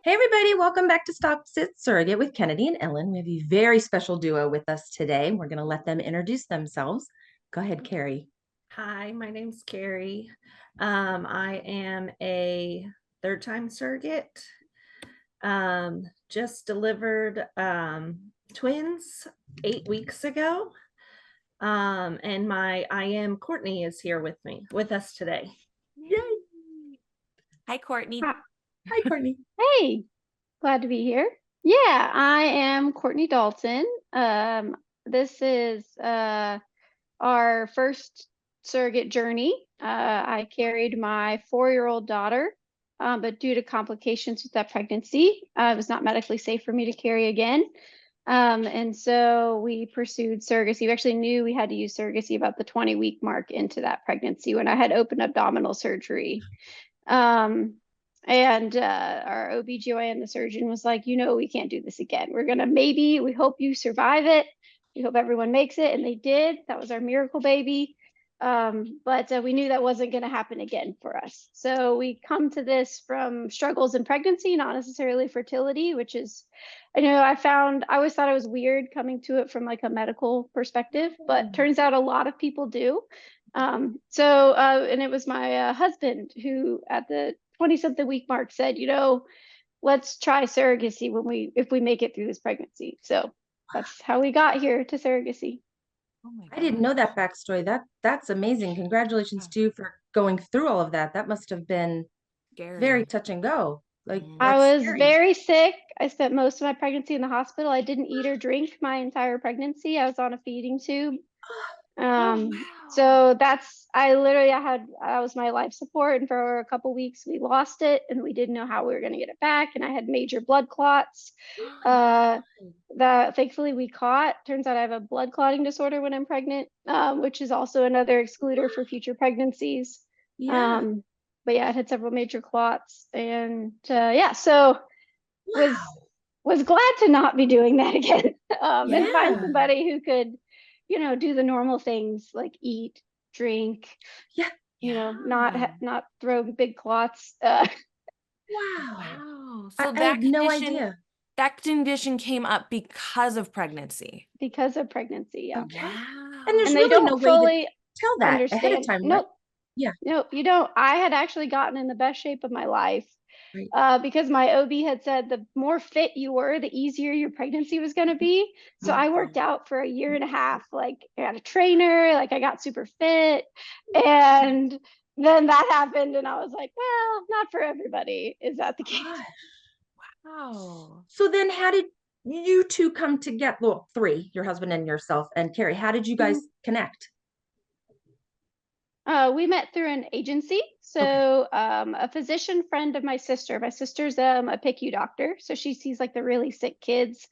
Hey everybody, welcome back to Stop.Sit.Surrogate with Kennedy and Ellen. We have a very special duo with us today. We're going to let them introduce themselves. Go ahead, Kari. Hi, my name's Kari. I am a third-time surrogate. Just delivered twins 8 weeks ago. And my I am Courtney is here with us today. Yay! Hi, Courtney. Hi, Courtney. Hey, glad to be here. Yeah, I am Courtney Dalton. This is our first surrogate journey. I carried my 4-year-old daughter, but due to complications with that pregnancy, it was not medically safe for me to carry again. And so we pursued surrogacy. We actually knew we had to use surrogacy about the 20-week mark into that pregnancy when I had open abdominal surgery. And our OBGYN, the surgeon, was like, we can't do this again. We hope you survive it. We hope everyone makes it. And they did. That was our miracle baby. But we knew that wasn't going to happen again for us. So we come to this from struggles in pregnancy, not necessarily fertility, which is, I always thought it was weird coming to it from like a medical perspective, but turns out a lot of people do. And it was my husband who at the 20-something week mark said, let's try surrogacy if we make it through this pregnancy. So that's how we got here to surrogacy. Oh my God. I didn't know that backstory. That's amazing. Congratulations to you for going through all of that. That must have been very touch and go. I was very sick. I spent most of my pregnancy in the hospital. I didn't eat or drink my entire pregnancy. I was on a feeding tube. So that was my life support. And for a couple weeks, we lost it and we didn't know how we were going to get it back. And I had major blood clots that thankfully we caught. Turns out I have a blood clotting disorder when I'm pregnant, which is also another excluder for future pregnancies. Yeah. But yeah, I had several major clots and so was glad to not be doing that again and find somebody who could do the normal things like eat, drink, not throw big clots. Wow. So I had no idea. That condition came up because of pregnancy. Because of pregnancy, yeah. Okay. And there's really don't no way fully to tell that understand. ahead of time, Nope. right? Yeah. No, you don't. I had actually gotten in the best shape of my life. Right. Because my OB had said the more fit you were, the easier your pregnancy was going to be. So I worked out for a year and a half. Like I had a trainer, like I got super fit. And then that happened. And I was like, well, not for everybody. Is that the case? Wow. So then how did you two come together? Well, three, your husband and yourself and Kari. How did you guys connect? We met through an agency. So a physician friend of my sister. My sister's a PICU doctor. So she sees like the really sick kids.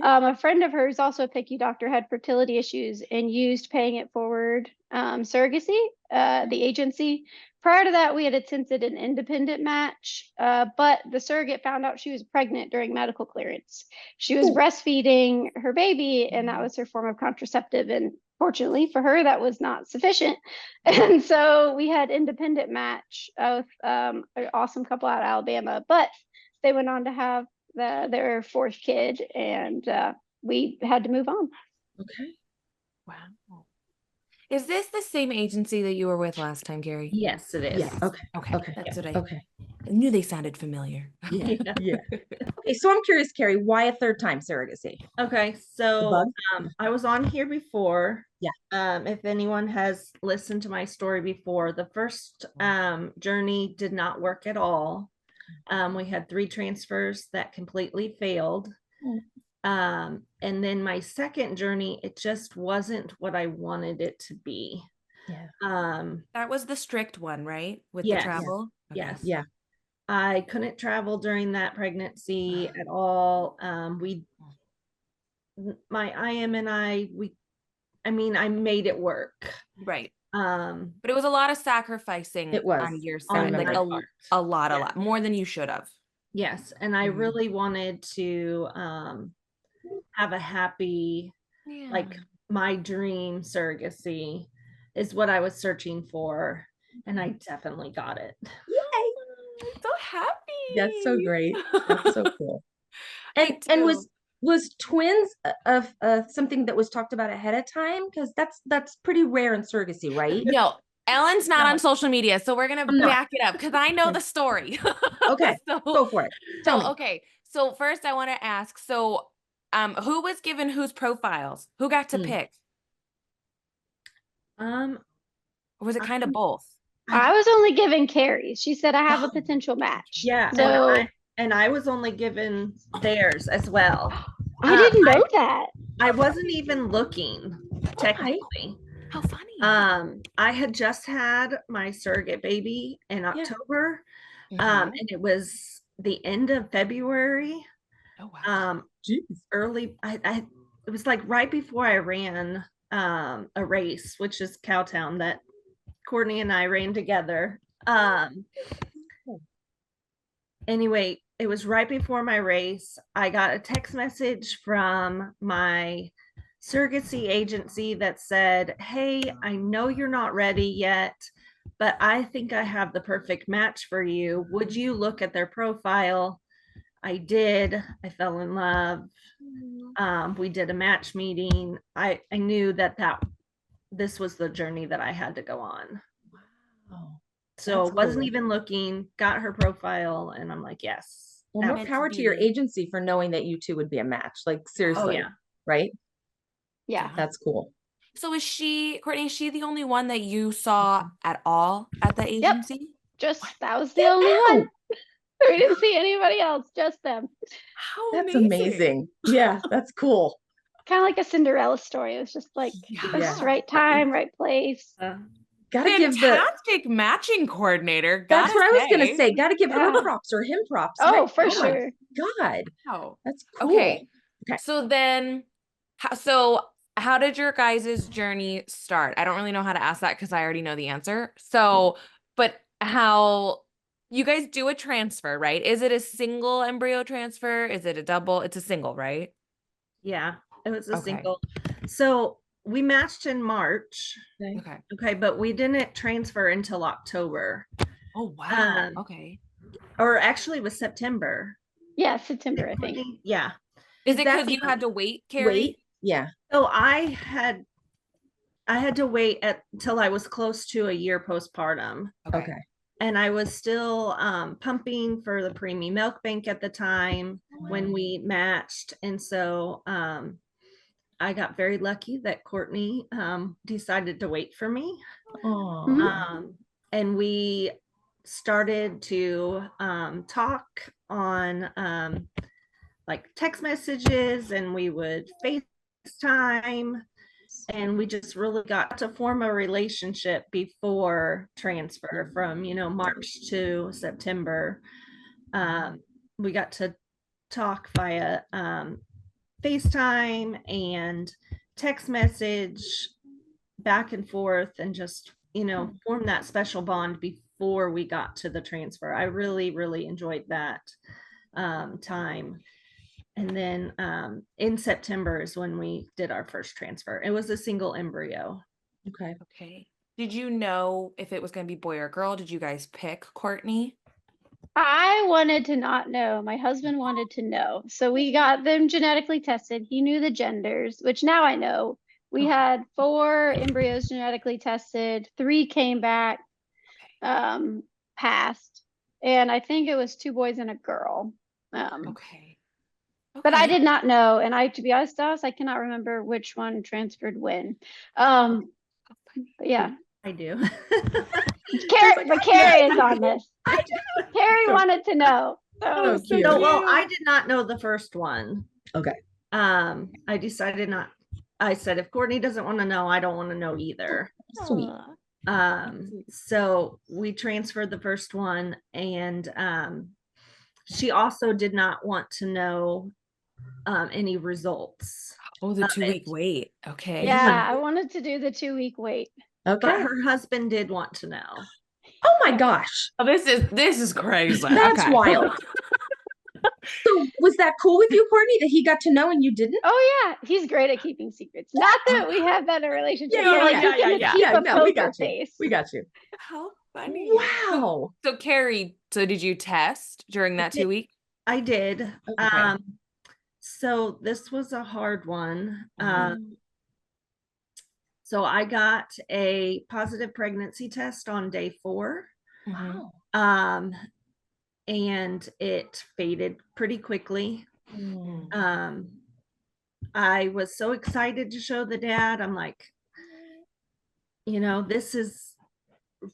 A friend of hers, also a PICU doctor, had fertility issues and used paying it forward surrogacy, the agency. Prior to that, we had attempted an independent match, but the surrogate found out she was pregnant during medical clearance. She was breastfeeding her baby, and that was her form of contraceptive. And fortunately for her, that was not sufficient. And so we had independent match of an awesome couple out of Alabama, but they went on to have their fourth kid, and we had to move on. Okay. Wow. Is this the same agency that you were with last time, Kari? Yes, it is. Yeah. Okay. That's what I knew they sounded familiar. Yeah. Okay, so I'm curious, Kari, why a third time surrogacy? Okay, so I was on here before. Yeah. If anyone has listened to my story before, the first journey did not work at all. We had 3 transfers that completely failed. And then my second journey, it just wasn't what I wanted it to be. Yeah. That was the strict one, right? With the travel? Yeah. Okay. Yes. Yeah. I couldn't travel during that pregnancy at all. My IM and I made it work. Right. But it was a lot of sacrificing on your side, like a lot, more than you should have. Yes. And I really wanted to have a happy, like my dream surrogacy is what I was searching for. And I definitely got it. Yay! I'm so happy. That's so great. That's so cool. And was twins of something that was talked about ahead of time? Because that's pretty rare in surrogacy, right? No, Ellen's not on social media, so we're gonna back it up because I know the story. Okay, so, go for it. Tell me. Okay, so first I want to ask, so who was given whose profiles? Who got to pick? Or was it kind of both? I was only given Kari's. She said I have a potential match. Yeah. So and I was only given theirs as well. I didn't know that. I wasn't even looking, technically. How funny. I had just had my surrogate baby in October. And it was the end of February. Oh wow. Early, it was like right before I ran a race, which is Cowtown, that Courtney and I ran together. Anyway, it was right before my race. I got a text message from my surrogacy agency that said, hey, I know you're not ready yet, but I think I have the perfect match for you. Would you look at their profile? I did. I fell in love. We did a match meeting. I knew that this was the journey that I had to go on. Wow. So wasn't even looking, got her profile, and I'm like, yes. Well, more power to your agency for knowing that you two would be a match. Like, seriously. Right? Yeah. That's cool. So Courtney, is she the only one that you saw at all at the agency? Yep. That was the only one. We didn't see anybody else, just them. That's amazing. Yeah, that's cool. Kind of like a Cinderella story. It was just like just right time, right place. Gotta give fantastic matching coordinator. That's what I was gonna say. Gotta give her props or him props. Oh, for sure. God. Wow. That's cool. Okay. So then, how did your guys' journey start? I don't really know how to ask that because I already know the answer. So, but how you guys do a transfer, right? Is it a single embryo transfer? Is it a double? It's a single, right? Yeah, it was a single. So we matched in March. Okay, but we didn't transfer until October. Oh, wow. Okay. Or actually it was September. Yeah, September, I think. Yeah. Is it because you had to wait, Kari? Yeah. So I had to wait till I was close to a year postpartum. Okay. And I was still pumping for the preemie milk bank at the time when we matched. And so I got very lucky that Courtney decided to wait for me. And we started to talk on like text messages, and we would FaceTime. And we just really got to form a relationship before transfer from, March to September. We got to talk via FaceTime and text message back and forth, and just, form that special bond before we got to the transfer. I really, really enjoyed that time. And then in September is when we did our first transfer. It was a single embryo. Okay. Did you know if it was going to be boy or girl? Did you guys pick Courtney? I wanted to not know. My husband wanted to know. So we got them genetically tested. He knew the genders, which now I know. We had 4 embryos genetically tested. 3 came back, passed. And I think it was 2 boys and a girl. But I did not know. And to be honest, I cannot remember which one transferred when. But yeah. I do. Kari is on this. Kari wanted to know. Well, I did not know the first one. Okay. I decided not. I said, if Courtney doesn't want to know, I don't want to know either. Sweet. So we transferred the first one, and she also did not want to know any results. Oh, the 2-week wait. Okay. Yeah, I wanted to do the 2-week wait. Okay. But her husband did want to know. Oh my gosh. Oh, this is crazy. That's wild. So was that cool with you, Courtney, that he got to know and you didn't? Oh yeah, he's great at keeping secrets. Not that we have that in a relationship. Yeah. We got you. Face. We got you. funny. Wow. So Kari, so did you test during that 2 week? I did. Okay. So this was a hard one. Mm-hmm. So I got a positive pregnancy test on day 4. Wow. And it faded pretty quickly. Mm. I was so excited to show the dad. I'm like, this is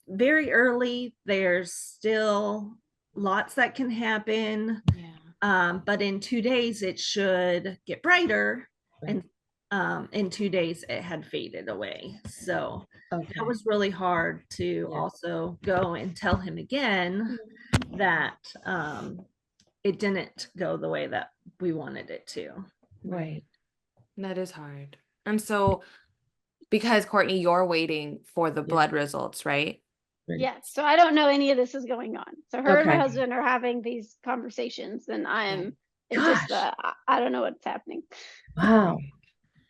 very early. There's still lots that can happen. Yeah. But in 2 days, it should get brighter. Right. And in 2 days, it had faded away. So Okay. that was really hard to also go and tell him again that it didn't go the way that we wanted it to. Right. That is hard. And so, because Courtney, you're waiting for the blood results, right? Yes. So I don't know any of this is going on. So her and my Okay. husband are having these conversations, and it's Gosh. just I don't know what's happening. Wow.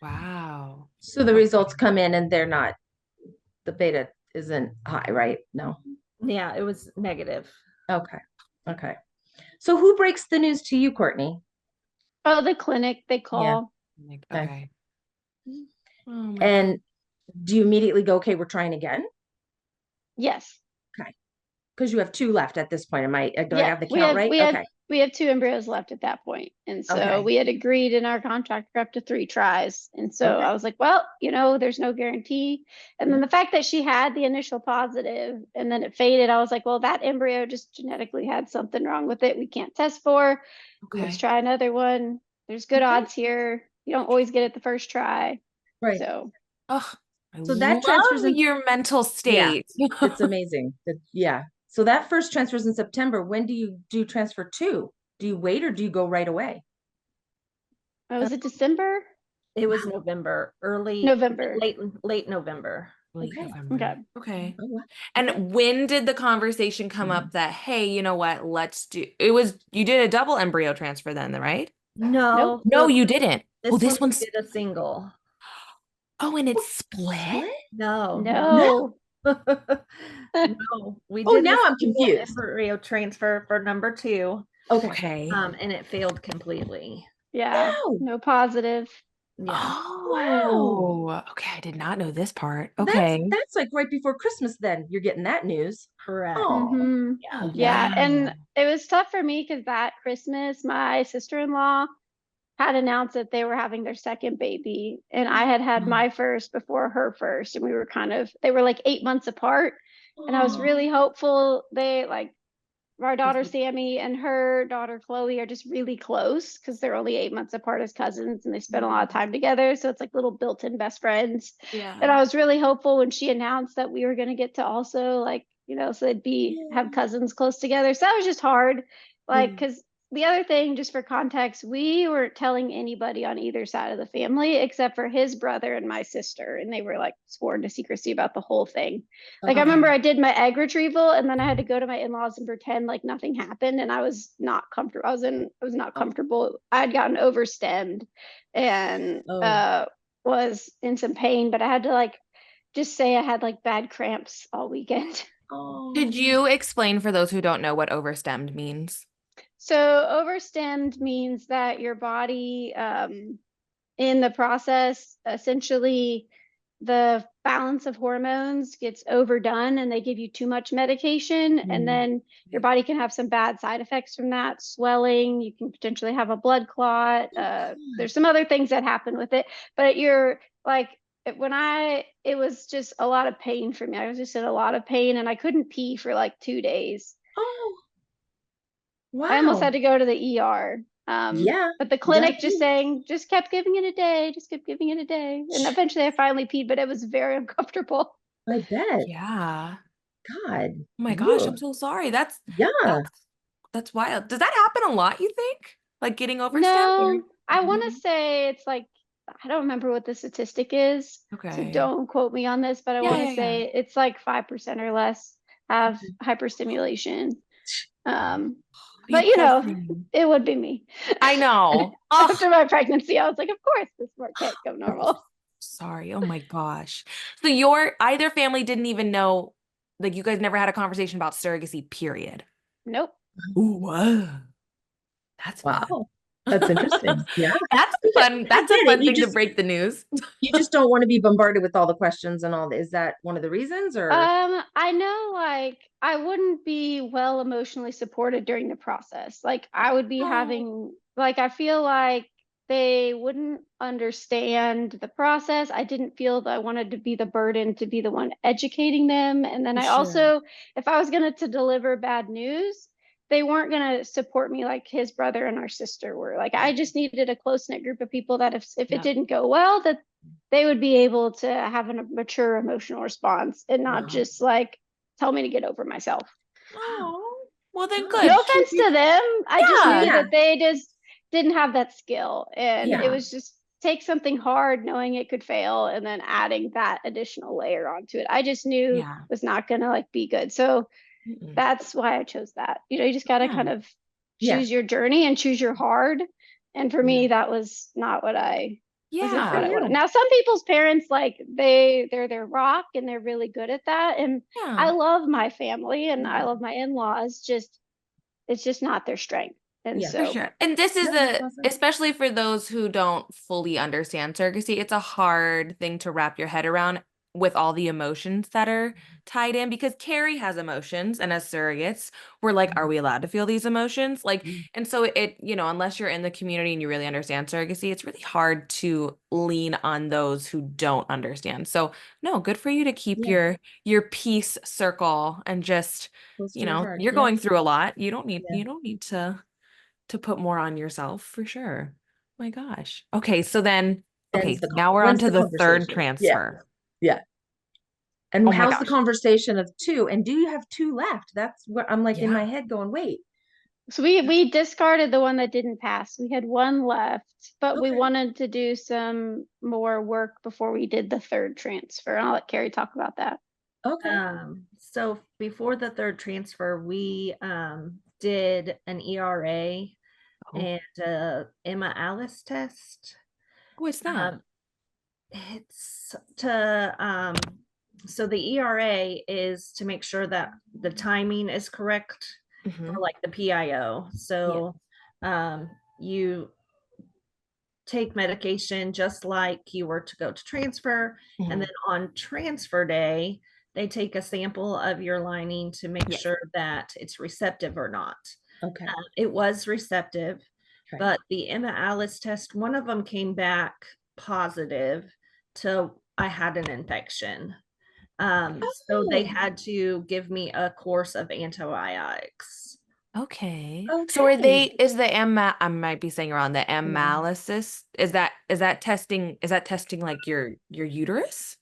Wow. So the results come in and they're not, the beta isn't high, right? No. Yeah, it was negative. Okay. Okay. So who breaks the news to you, Courtney? Oh, the clinic, they call. Okay. Oh my And do you immediately go, okay, we're trying again? Yes. Okay. Because you have 2 left at this point. Do I have the we count have right? Okay. We have 2 embryos left at that point. And so we had agreed in our contract for up to 3 tries. And so I was like, well, there's no guarantee. And then the fact that she had the initial positive and then it faded, I was like, well, that embryo just genetically had something wrong with it. We can't test for. Let's try another one. There's good odds here. You don't always get it the first try. Right. So, so that transfers in your mental state. Yeah, it's amazing. Yeah. So that first transfers in September. When do you do transfer 2? Do you wait or do you go right away? Was it December? It was November, November. Late November. November. Okay. Oh, wow. And when did the conversation come up that, hey, you know what, you did a double embryo transfer then, right? No. No, you didn't. This one did a single. Oh, and it's split? No. No. No. We Oh, did now I'm confused. embryo transfer for number 2. Okay. And it failed completely. Yeah. Wow. No positive. Yeah. Oh, wow. Okay. I did not know this part. Okay. That's like right before Christmas then. You're getting that news. Correct. Oh. Yeah. And it was tough for me because that Christmas, my sister-in-law had announced that they were having their second baby. And I had my first before her first. And they were like 8 months apart. And I was really hopeful our daughter Sammy and her daughter Chloe are just really close because they're only 8 months apart as cousins and they spend a lot of time together. So it's like little built-in best friends. Yeah. And I was really hopeful when she announced that we were going to get to also so they'd have cousins close together. So that was just hard. Because the other thing, just for context, we weren't telling anybody on either side of the family except for his brother and my sister. And they were sworn to secrecy about the whole thing. I remember I did my egg retrieval and then I had to go to my in-laws and pretend like nothing happened. And I was not comfortable. I was not comfortable. I had gotten overstemmed and was in some pain, but I had to just say I had bad cramps all weekend. Could you explain for those who don't know what overstemmed means? So overstemmed means that your body, in the process, essentially the balance of hormones gets overdone and they give you too much medication. And then your body can have some bad side effects from that, swelling. You can potentially have a blood clot. There's some other things that happen with it, but it was just a lot of pain for me. I was just in a lot of pain and I couldn't pee for 2 days. Oh. Wow. I almost had to go to the ER. But the clinic just kept giving it a day, And eventually I finally peed, but it was very uncomfortable. I bet. Yeah. God. Oh my gosh, I'm so sorry. That's wild. Does that happen a lot, you think? Getting overstemmed? No, I want to say it's I don't remember what the statistic is. Okay. So don't quote me on this, but I want to say it's 5% or less have hyperstimulation. But it would be me. I know. After my pregnancy, I was like, of course, this part can't go normal. Sorry. Oh my gosh. So either family didn't even know like you guys never had a conversation about surrogacy, period. Nope. Ooh, whoa. That's fun. Wow. That's interesting. Yeah. That's fun. That's a fun thing to break the news. You just don't want to be bombarded with all the questions and all that. Is that one of the reasons, or? I know, like, I wouldn't be well emotionally supported during the process. Like, I would be having, like, I feel like they wouldn't understand the process. I didn't feel that I wanted to be the burden to be the one educating them. And then I also, if I was going to deliver bad news, they weren't going to support me like his brother and our sister were. Like, I just needed a close-knit group of people that if it didn't go well, that they would be able to have a mature emotional response and not just like tell me to get over myself. Oh, well then good. No offense to them. I just knew that they just didn't have that skill. And it was just take something hard knowing it could fail and then adding that additional layer onto it. I just knew it was not gonna like be good. So that's why I chose that. You know, you just gotta kind of choose your journey and choose your hard. And for me, that was not what I was not what I wanted. Now, some people's parents, like they're their rock and they're really good at that. And I love my family and I love my in-laws. It's just not their strength. And so, for sure. And this is especially for those who don't fully understand surrogacy, it's a hard thing to wrap your head around with all the emotions that are tied in, because Kari has emotions, and as surrogates, we're like, are we allowed to feel these emotions? Like, and so it, you know, unless you're in the community and you really understand surrogacy, it's really hard to lean on those who don't understand. So no, good for you to keep your peace circle and just, you know, you're going through a lot. You don't need to put more on yourself, for sure. My gosh. Okay, so then now we're on to the third transfer. Yeah. And how's the conversation of 2? And do you have 2 left? That's what I'm like in my head going, wait. So we discarded the one that didn't pass. We had 1 left, but we wanted to do some more work before we did the third transfer. I'll let Kari talk about that. Okay. So before the third transfer, we did an ERA and Emma Alice test. What's that? It's to so the ERA is to make sure that the timing is correct for like the PIO. So you take medication just like you were to go to transfer, and then on transfer day they take a sample of your lining to make sure that it's receptive or not. Okay. It was receptive, but the Emma Alice test, one of them came back positive to I had an infection. So they had to give me a course of antibiotics. Okay. So are they, is the I might be saying wrong, the analysis, is that testing like your uterus?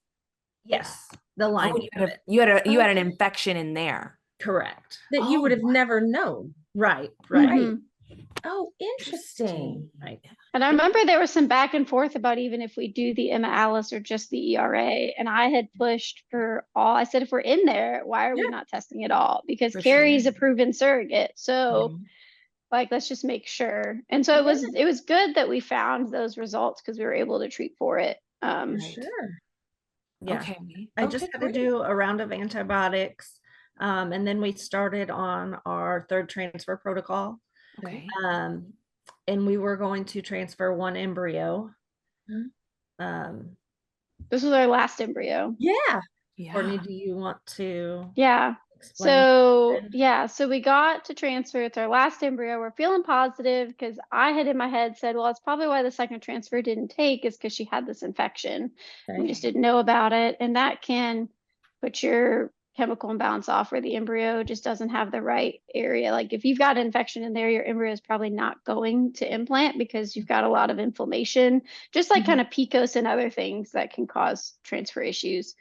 Yes. The lining. You had an infection in there. Correct. That you would have never known. Right. Oh, interesting. Right. And I remember there was some back and forth about even if we do the Emma Alice or just the ERA. And I had pushed for all. I said, if we're in there, why are we not testing it all? Because Kari's a proven surrogate. So like, let's just make sure. And so it was good that we found those results because we were able to treat for it. Yeah. Okay. I just had to do a round of antibiotics. And then we started on our third transfer protocol. Okay. And we were going to transfer 1 embryo. This was our last embryo. Courtney, do you want to? So we got to transfer. It's our last embryo. We're feeling positive because I had in my head said, well, it's probably why the second transfer didn't take is because she had this infection. We just didn't know about it. And that can put your chemical imbalance off where the embryo just doesn't have the right area. Like if you've got an infection in there, your embryo is probably not going to implant because you've got a lot of inflammation, just like kind of PCOS and other things that can cause transfer issues.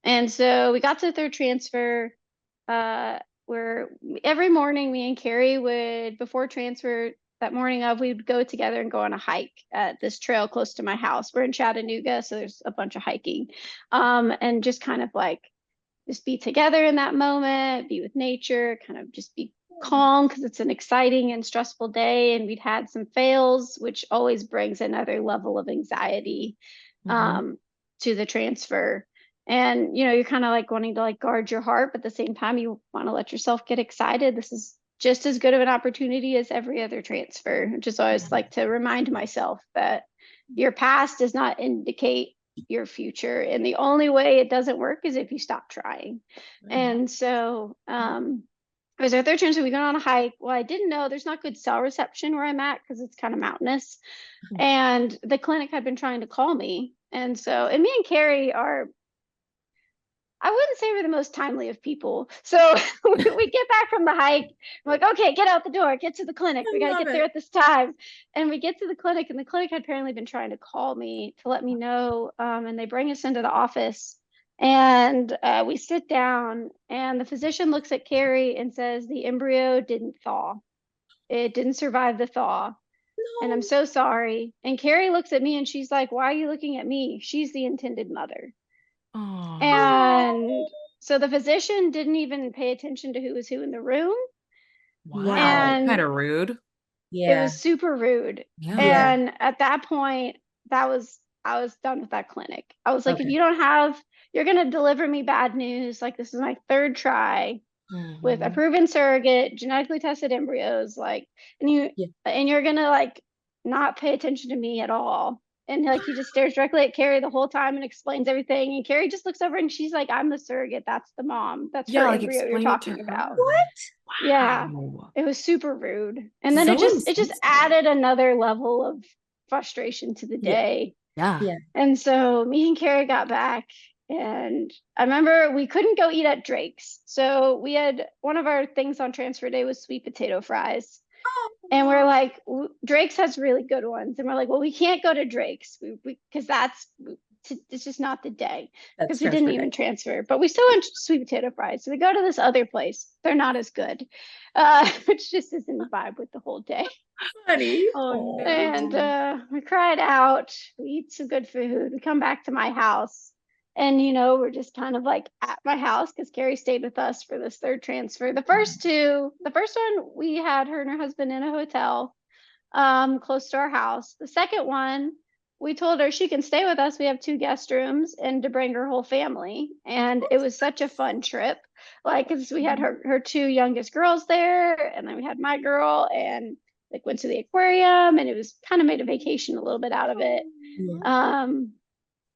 And so we got to the third transfer, where every morning me and Kari would, before transfer that morning of, we'd go together and go on a hike at this trail close to my house. We're in Chattanooga, so there's a bunch of hiking, and just kind of like, just be together in that moment, be with nature, kind of just be calm because it's an exciting and stressful day. And we'd had some fails, which always brings another level of anxiety, to the transfer. And, you know, you're kind of like wanting to like guard your heart, but at the same time, you want to let yourself get excited. This is just as good of an opportunity as every other transfer. Just always like to remind myself that your past does not indicate your future. And the only way it doesn't work is if you stop trying. And so, it was our third transfer. We got on a hike. Well, I didn't know there's not good cell reception where I'm at because it's kind of mountainous. And the clinic had been trying to call me. And so, and me and Kari are, I wouldn't say we're the most timely of people. So we get back from the hike. I'm like, okay, get out the door, get to the clinic. We got to get there at this time. And we get to the clinic, and the clinic had apparently been trying to call me to let me know. And they bring us into the office, and we sit down, and the physician looks at Kari and says, the embryo didn't thaw. It didn't survive the thaw. And I'm so sorry. And Kari looks at me and she's like, why are you looking at me? She's the intended mother. Oh. And so the physician didn't even pay attention to who was who in the room. Wow. And kind of rude. It was super rude. Yeah. And at that point, I was done with that clinic. I was like, if you don't have, you're going to deliver me bad news. Like, this is my third try with a proven surrogate, genetically tested embryos, like, and you're going to like not pay attention to me at all. And like, he just stares directly at Kari the whole time and explains everything. And Kari just looks over and she's like, I'm the surrogate. That's the mom. That's her like embryo you're talking about. What? Wow. Yeah. It was super rude. And then So it just added another level of frustration to the day. Yeah. And so me and Kari got back, and I remember we couldn't go eat at Drake's. So we had, one of our things on transfer day was sweet potato fries. And we're like, Drake's has really good ones. And we're like, well, we can't go to Drake's because it's just not the day, because we didn't even transfer, but we still want sweet potato fries. So we go to this other place. They're not as good, which just isn't the vibe with the whole day. Funny. Oh, no. And we cried out, we eat some good food. We come back to my house, and, you know, we're just kind of like at my house because Kari stayed with us for this third transfer. The first one, we had her and her husband in a hotel close to our house. The second one, we told her she can stay with us. We have 2 guest rooms, and to bring her whole family. And it was such a fun trip. Like, cause we had her 2 youngest girls there, and then we had my girl, and like went to the aquarium, and it was kind of made a vacation a little bit out of it.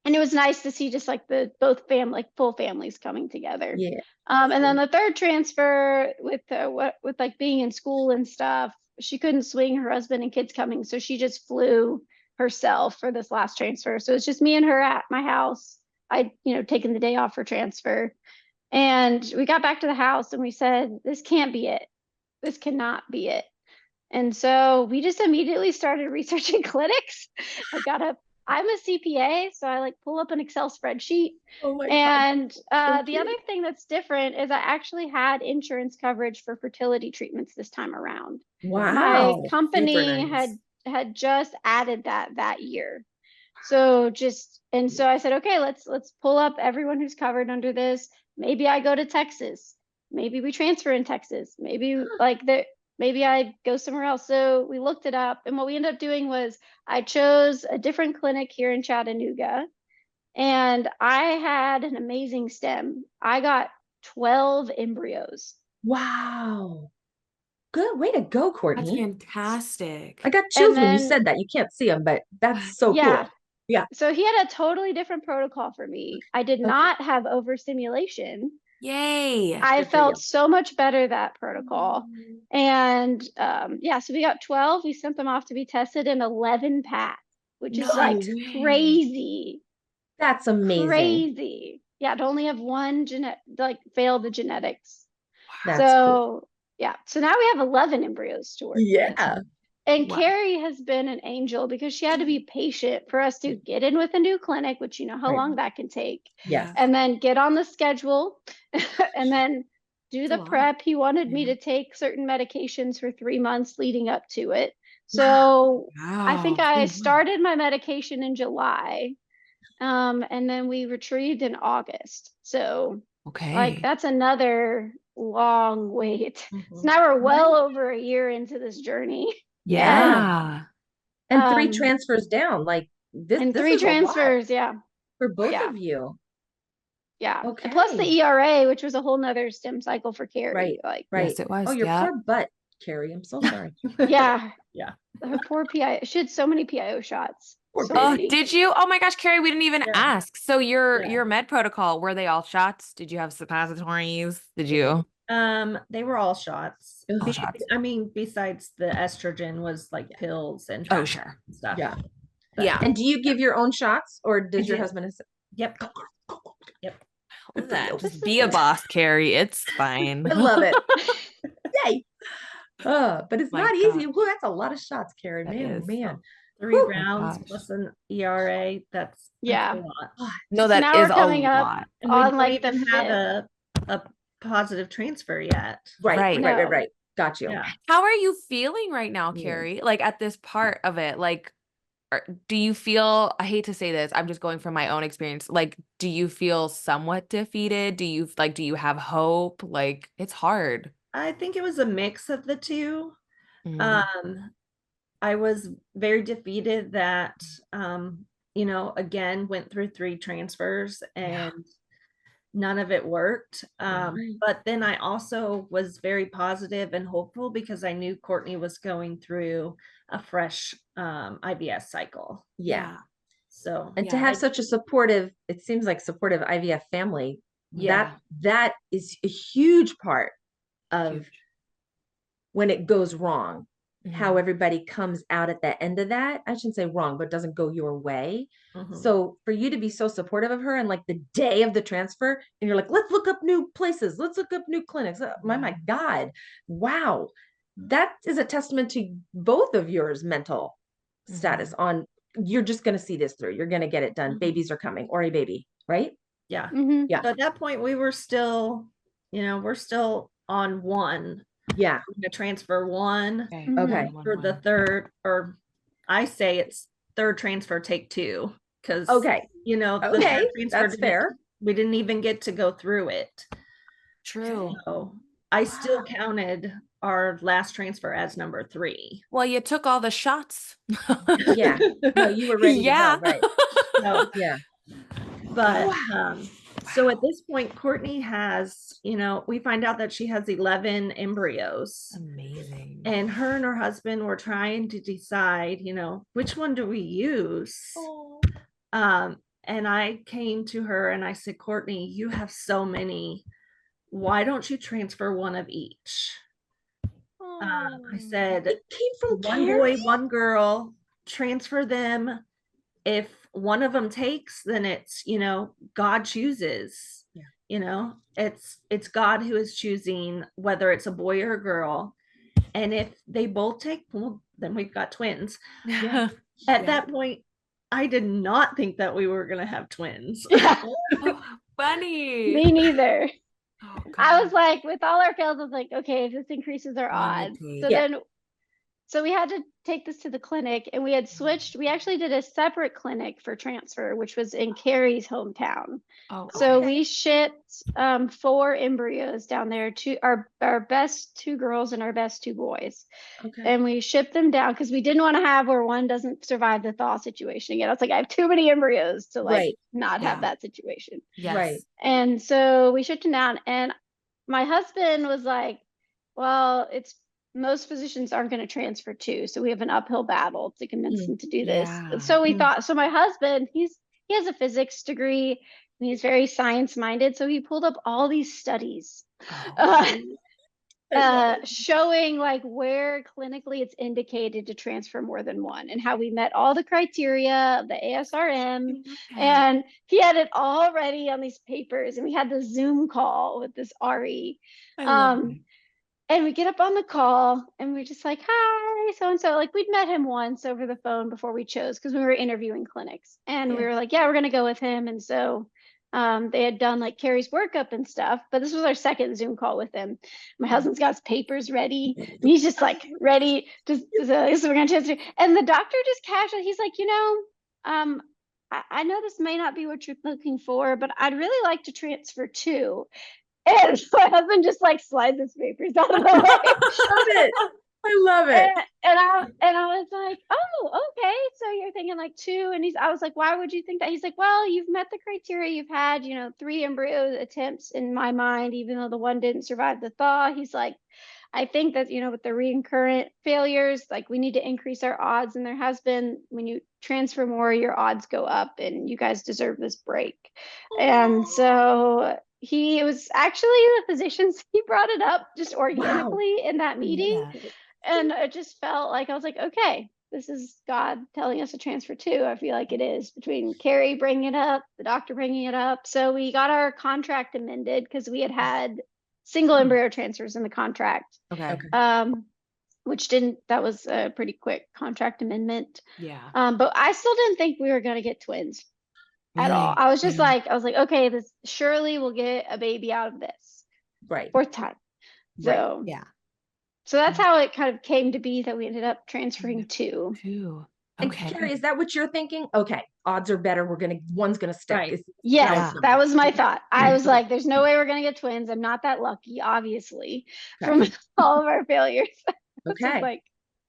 And it was nice to see just like both family, like full families coming together. And then the third transfer with like being in school and stuff, she couldn't swing her husband and kids coming, so she just flew herself for this last transfer. So it's just me and her at my house. I'd, you know, taken the day off for transfer, and we got back to the house and we said, this can't be it. This cannot be it. And so we just immediately started researching clinics. I'm a CPA, so I like pull up an Excel spreadsheet. Oh my and God. the other thing that's different is I actually had insurance coverage for fertility treatments this time around. Wow. My company nice. had just added that year. So so I said, okay, let's pull up everyone who's covered under this. Maybe I go to Texas. Maybe we transfer in Texas. Maybe maybe I go somewhere else. So we looked it up, and what we ended up doing was I chose a different clinic here in Chattanooga, and I had an amazing stem. I got 12 embryos. Wow. Good way to go, Courtney. That's fantastic. I got chills when you said that. You can't see them, but that's so cool. Yeah. So he had a totally different protocol for me. I did not have overstimulation. Yay. I felt so much better that protocol. And so we got 12. We sent them off to be tested, and 11 passed, which is crazy. That's amazing. Crazy. Yeah, to only have one fail the genetics. That's cool. Yeah. So now we have 11 embryos to work with. And Kari has been an angel because she had to be patient for us to get in with a new clinic, which you know how long that can take. And then get on the schedule and then do the prep. He wanted me to take certain medications for 3 months leading up to it. So I think I started my medication in July. And then we retrieved in August. So like that's another long wait. So now we're well over a year into this journey. Yeah. And 3 transfers down, like this. And this 3 is a lot transfers, for both of you. Yeah. Okay. And plus the ERA, which was a whole nother stem cycle for Kari. Right. Like, Right. Yes, it was. Oh, your Yeah. poor butt, Kari. I'm so sorry. yeah. Yeah. Her poor PIO. She had so many PIO shots. Poor So Oh, many. did you? Oh my gosh, Kari, we didn't even Yeah. ask. So Yeah. your med protocol, were they all shots? Did you have suppositories? Did you? They were all shots. All shots. I mean, besides the estrogen was like pills and Oh, sure. stuff. Yeah. But- Yeah. And do you give your own shots, or does I your do. husband? Yep. Love that. Just be a boss, Kari. It's fine. I love it. Yay. But it's My not easy. gosh. Whew, that's a lot of shots, Kari. That Man, is. oh man. 3 Whew. rounds gosh. plus an ERA. That's Yeah. a lot. No, So that now is we're a coming up lot. And we on don't like the even have fifth. a positive transfer yet. Right. No. Got you. Yeah. How are you feeling right now, Yeah. Kari? Like at this part of it, like, do you feel, I hate to say this, I'm just going from my own experience. Like, do you feel somewhat defeated? Do you have hope? Like, it's hard. I think it was a mix of the two. Mm. I was very defeated that, again, went through 3 transfers and none of it worked. But then I also was very positive and hopeful because I knew Courtney was going through a fresh IVF cycle. Yeah. So, And to have such a supportive, it seems like supportive IVF family, Yeah. that is a huge part of Huge. when it goes wrong, how Mhm. everybody comes out at the end of that. I shouldn't say wrong, but doesn't go your way. mhm. So for you to be so supportive of her and like the day of the transfer, and you're like, let's look up new places, let's look up new clinics. My God. Wow. That is a testament to both of yours mental status on you're just going to see this through. You're going to get it done. Mhm. Babies are coming, or a baby, right? Yeah. Mhm. Yeah. So at that point, we were still, we're still on 1. Yeah. We're gonna transfer 1 Okay. for the third, or I say it's third transfer, take 2, because Okay. the Okay. third transfer That's fair. we didn't even get to go through it. True. So I still counted our last transfer as number 3. Well, you took all the shots. Yeah. No, you were ready Yeah. to go, right? So, Yeah. but so at this point, Courtney has, we find out that she has 11 embryos. Amazing. And her and her husband were trying to decide, which one do we use? And I came to her and I said, Courtney, you have so many. Why don't you transfer 1 of each? I said, It came from 1 Kari? boy, 1 girl, transfer them. If one of them takes, then it's, God chooses. Yeah. It's God who is choosing whether it's a boy or a girl. And if they both take, well, then we've got twins. Yeah. At that point, I did not think that we were gonna have twins. Yeah. Oh, funny. Me neither. Oh, I God. was like, with all our fails, I was like, okay, if this increases our odds. So Yeah. then, so we had to take this to the clinic, and we had switched. We actually did a separate clinic for transfer, which was in Kari's hometown. Oh, So okay. we shipped 4 embryos down there, to our best 2 girls and our best 2 boys. Okay. And we shipped them down because we didn't want to have where one doesn't survive the thaw situation again. I was like, I have too many embryos to like Right. not Yeah. have that situation. Yes. Right. And so we shipped them down, and my husband was like, well, it's most physicians aren't going to transfer 2, so we have an uphill battle to convince them to do this. Yeah. So we thought, so my husband, he has a physics degree and he's very science minded, so he pulled up all these studies showing like where clinically it's indicated to transfer more than 1 and how we met all the criteria of the ASRM. And he had it all ready on these papers, and we had the Zoom call with this RE. And we get up on the call and we're just like, hi, so-and-so. Like, we'd met him once over the phone before we chose, because we were interviewing clinics. And we were like, yeah, we're going to go with him. And so they had done like Kari's workup and stuff, but this was our second Zoom call with him. My husband's got his papers ready, and he's just like ready to, so we're going to transfer. And the doctor just casually, he's like, I know this may not be what you're looking for, but I'd really like to transfer 2. And my husband just like slides his papers out of the way. Shove it. I love it. And I was like, oh, okay. So you're thinking like 2. And I was like, why would you think that? He's like, well, you've met the criteria. You've had, 3 embryo attempts in my mind, even though the one didn't survive the thaw. He's like, I think that, with the recurrent failures, like we need to increase our odds. And there has been, when you transfer more, your odds go up, and you guys deserve this break. And so he was actually the physicians, he brought it up just organically in that meeting. Yeah. And it just felt like, I was like, okay, this is God telling us to transfer too. I feel like it is, between Kari bringing it up, the doctor bringing it up. So we got our contract amended because we had single embryo transfers in the contract. Okay. That was a pretty quick contract amendment. Yeah. But I still didn't think we were going to get twins at all. Really? I was just like, okay, this surely we'll get a baby out of this. Right. 4th time. So Yeah. So that's how it kind of came to be that we ended up transferring 2. 2. And Okay. Kari, is that what you're thinking? Okay, odds are better. One's gonna stick. Right. Yes, Yeah. that was my thought. I was like, there's no way we're going to get twins. I'm not that lucky, obviously, from all of our failures. Okay.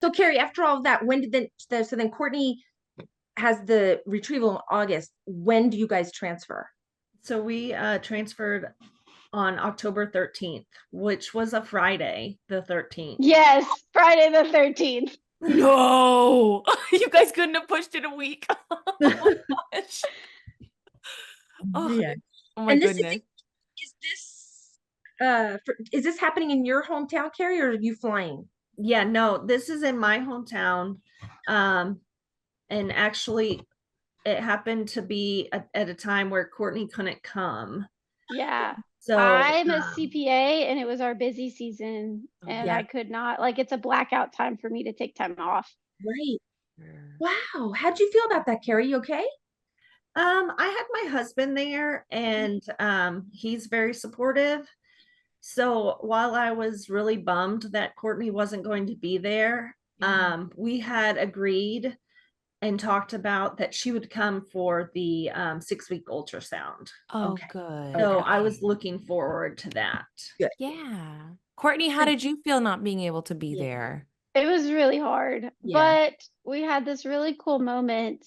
So Kari, after all of that, when did so then Courtney has the retrieval in August. When do you guys transfer? So we transferred on October 13th, which was a Friday, the 13th. Yes, Friday the 13th. No, you guys couldn't have pushed it a week. Oh my gosh. Oh, Yeah. oh my And goodness. is this happening in your hometown, Kari, or are you flying? Yeah, no, this is in my hometown. And actually it happened to be at a time where Courtney couldn't come. Yeah. So I'm a CPA, and it was our busy season, and Yeah. I could not, like, it's a blackout time for me to take time off. Right. Wow. How'd you feel about that, Kari? You okay? I had my husband there, and he's very supportive. So while I was really bummed that Courtney wasn't going to be there, we had agreed and talked about that she would come for the 6-week ultrasound. Oh, Okay. good. So Okay. I was looking forward to that. Yeah. Courtney, how did you feel not being able to be there? It was really hard, Yeah. but we had this really cool moment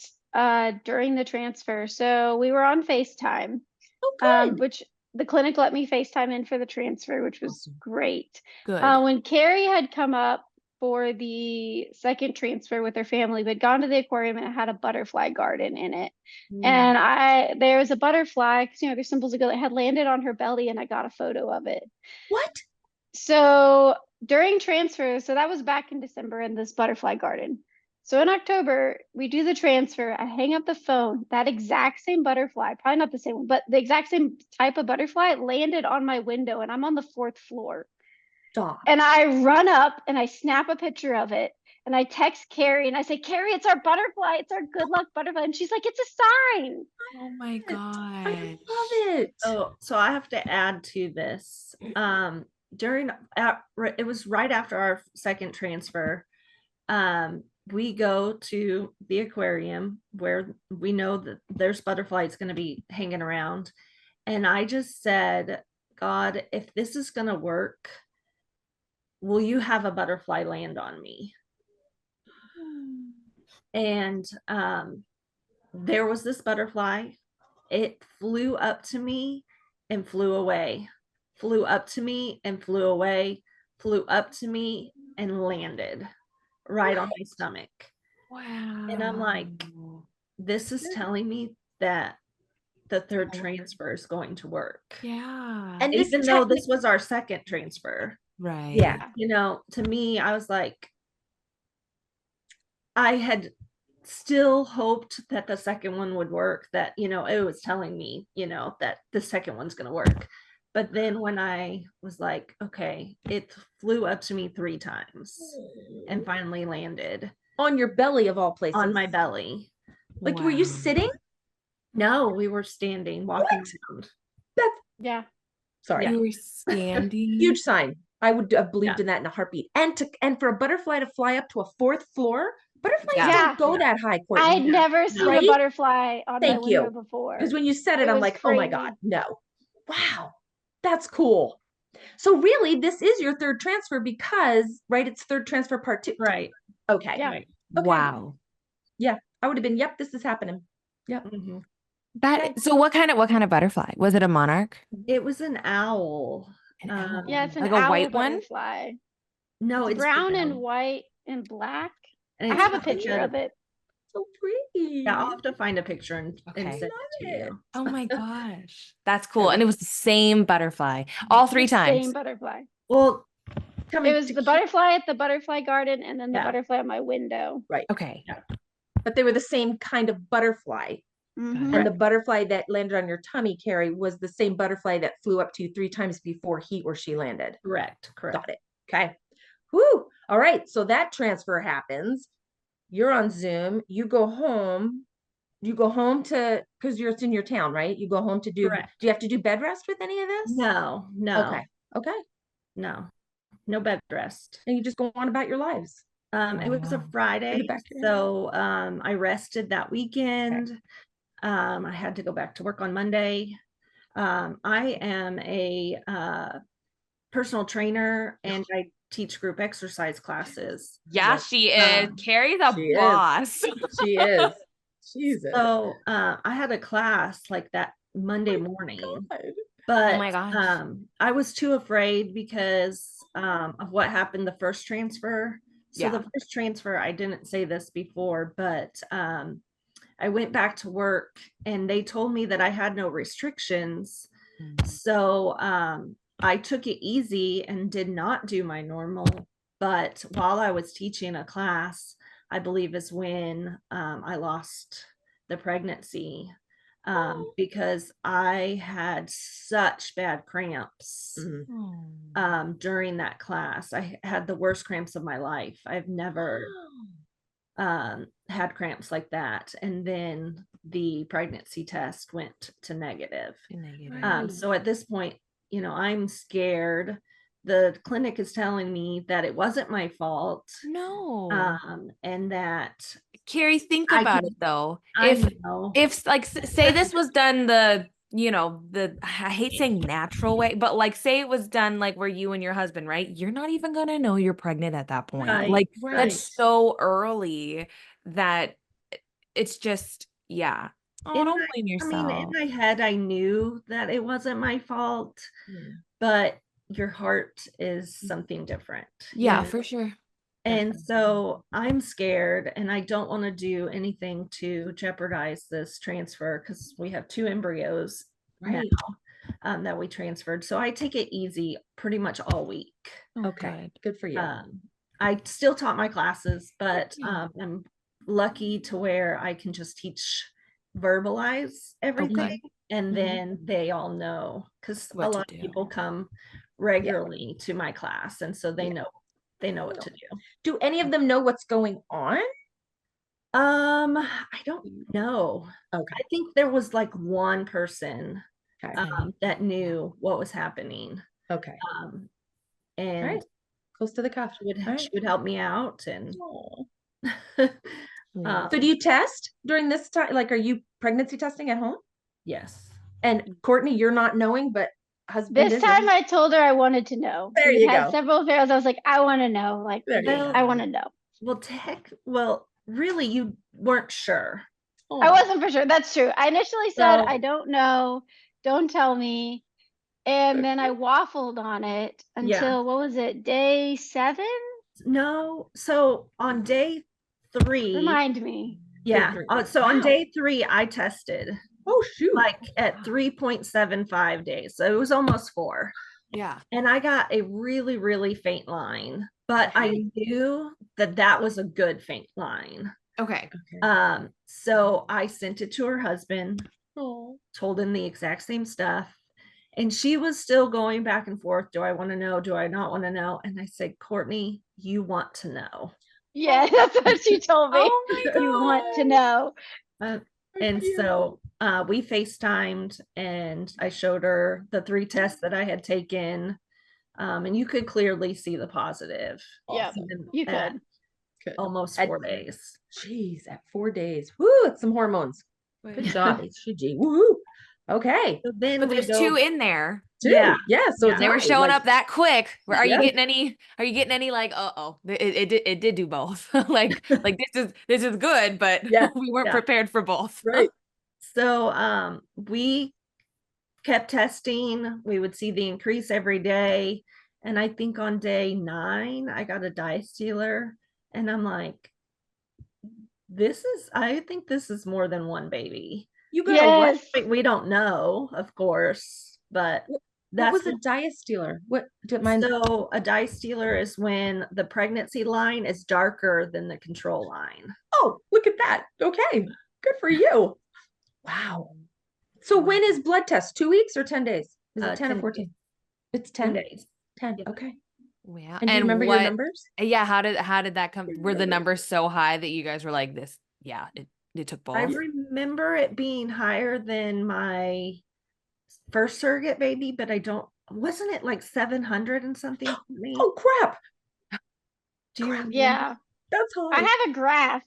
during the transfer. So we were on FaceTime, Oh, good. which the clinic let me FaceTime in for the transfer, which was Awesome. great. Good. When Kari had come up for the second transfer with her family, we'd gone to the aquarium, and it had a butterfly garden in it. And there was a butterfly, because there's symbols of good, it had landed on her belly, and I got a photo of it. What? So during transfer, so that was back in December in this butterfly garden. So in October, we do the transfer. I hang up the phone. That exact same butterfly, probably not the same one, but the exact same type of butterfly landed on my window, and I'm on the 4th floor. Stop. And I run up and I snap a picture of it, and I text Kari, and I say, Kari, it's our butterfly. It's our good luck butterfly. And she's like, it's a sign. Oh my I gosh. love it. So I have to add to this. It was right after our second transfer. We go to the aquarium where we know that there's butterflies going to be hanging around. And I just said, God, if this is going to work, will you have a butterfly land on me? And there was this butterfly. It flew up to me and flew away, flew up to me and flew away, flew up to me and landed right on my stomach. Wow. And I'm like, this is telling me that the third transfer is going to work. Yeah. And Even though this was our second transfer. Right. Yeah. To me, I was like, I had still hoped that the second one would work, that, it was telling me, that the second one's going to work. But then when I was like, okay, it flew up to me 3 times and finally landed On your belly of all places. on my belly. Like, were you Wow. sitting? No, we were standing, walking around. Yeah. Sorry. You were standing. Huge sign. I would have believed in that in a heartbeat. And for a butterfly to fly up to a 4th floor, butterflies Yeah. don't go that high, Courtney. I had never seen Right? a butterfly on my Thank window you. before. Because when you said it, It I'm was like, oh my crazy. God, no. Wow. That's cool. So really, this is your third transfer because, right? It's third transfer part 2. Right. Okay. Yeah. Right. Okay. Wow. Yeah. I would have been, yep, this is happening. Yep. Mhm. That so what kind of butterfly? Was it a monarch? It was an owl. An owl. Yeah, it's an Like a owl white one? butterfly. No, It's it's brown and white and black. And I it's have a got picture of it. So pretty. Yeah, I'll have to find a picture and Okay. send it to you. Oh my gosh. That's cool. And it was the same butterfly all 3 The times. Same butterfly. Well, It was the butterfly at the butterfly garden and then the Yeah. butterfly at my window. Right. Okay. But they were the same kind of butterfly. Mhm. And the butterfly that landed on your tummy, Kari, was the same butterfly that flew up to you 3 times before he or she landed. correct. Got it. Okay. Whoo. All right. So that transfer happens. You're on Zoom. You go home. You go home to, because you're in your town, right? You go home to do Correct. you have to do bed rest with any of this? No, Okay. Okay. no bed rest. And you just go on about your lives. It was a Wow. Friday, back to your so I rested that weekend. I had to go back to work on Monday. I am a personal trainer and I teach group exercise classes. Yeah, she is. Kari's a she is. boss. She is. Jesus. So I had a class like that Monday morning, God. but Oh my gosh. I was too afraid because of what happened the first transfer. So Yeah. the first transfer, I didn't say this before, but I went back to work and they told me that I had no restrictions. So I took it easy and did not do my normal. But while I was teaching a class, I believe is when I lost the pregnancy because I had such bad cramps Mhm. during that class. I had the worst cramps of my life. I've never had cramps like that. And then the pregnancy test went to negative. So at this point, I'm scared. The clinic is telling me that it wasn't my fault. No. And that Kari, think I about can- it though. I know. If like say this was done the I hate saying natural way, but like say it was done like where you and your husband, right? You're not even gonna know you're pregnant at that point. Right, Like right. that's so early that it's just yeah. Oh, don't blame I yourself. mean, in my head, I knew that it wasn't my fault, but your heart is something different. Yeah, for sure. And so I'm scared and I don't want to do anything to jeopardize this transfer because we have 2 embryos now that we transferred. So I take it easy pretty much all week. Okay. Good for you. I still taught my classes, but I'm lucky to where I can just teach, verbalize everything, and then they all know because a lot of people come regularly to my class, and so they know what to do. Do any of them know what's going on? I don't know. Okay. I think there was like one person Okay. that knew what was happening. Okay. And All right. Close to the cuff. she would help me out and So do you test during this time? Like, are you pregnancy testing at home? yes. And Courtney, you're not knowing, but husband This is. time I told her I wanted to know. There We've you had go. several affairs. I was like, I want to know. Like, There you Well, go. I want to know. Well, really, you weren't sure. I wasn't for sure. That's true. I initially said, So- I don't know. Don't tell me. And then I waffled on it until, what was it, day 7? No. So on day 3, Remind me. yeah. So on day 3, I tested Oh, shoot. like at 3.75 days. So it was almost 4. Yeah. And I got a really, really faint line, but I knew that was a good faint line. Okay. So I sent it to her husband, told him the exact same stuff. And she was still going back and forth. Do I want to know? Do I not want to know? And I said, Courtney, you want to know. Yeah, that's what she told me. Oh my You want to know. And so we FaceTimed and I showed her the 3 tests that I had taken. And you could clearly see the positive. Yeah, you at could. almost 4 days. Jeez, at 4 days. Woo, it's some hormones. Good job, HCG. Woo. Okay. So then But we there's go, 2 in there. too. Yeah. Yeah. So Yeah. it's They were high, showing like, up that quick. Are you Yeah. getting any? Are you getting any like? It did do both. like this is good, but Yeah. we weren't Yeah. prepared for both. Right. So we kept testing. We would see the increase every day. And I think on day 9, I got a diastealer. And I'm like, I think this is more than one baby. You got a what? Yes. We don't know, of course, but What that's was a diastealer? What do mine? so a diastealer is when the pregnancy line is darker than the control line. Oh, look at that. Okay. Good for you. Wow. So when is blood test? 2 weeks or 10 days? Is it 10 or 10 14? days. It's 10 10. days. 10. Yep. Okay. Yeah. And do you remember your what? numbers? Yeah. How did that come? Do you Were the remember? numbers so high that you guys were like this? Yeah. It took I both. remember it being higher than my first surrogate baby, but wasn't it like 700 and something for me? Oh, crap. Do you remember? Yeah. That's I high. have a graph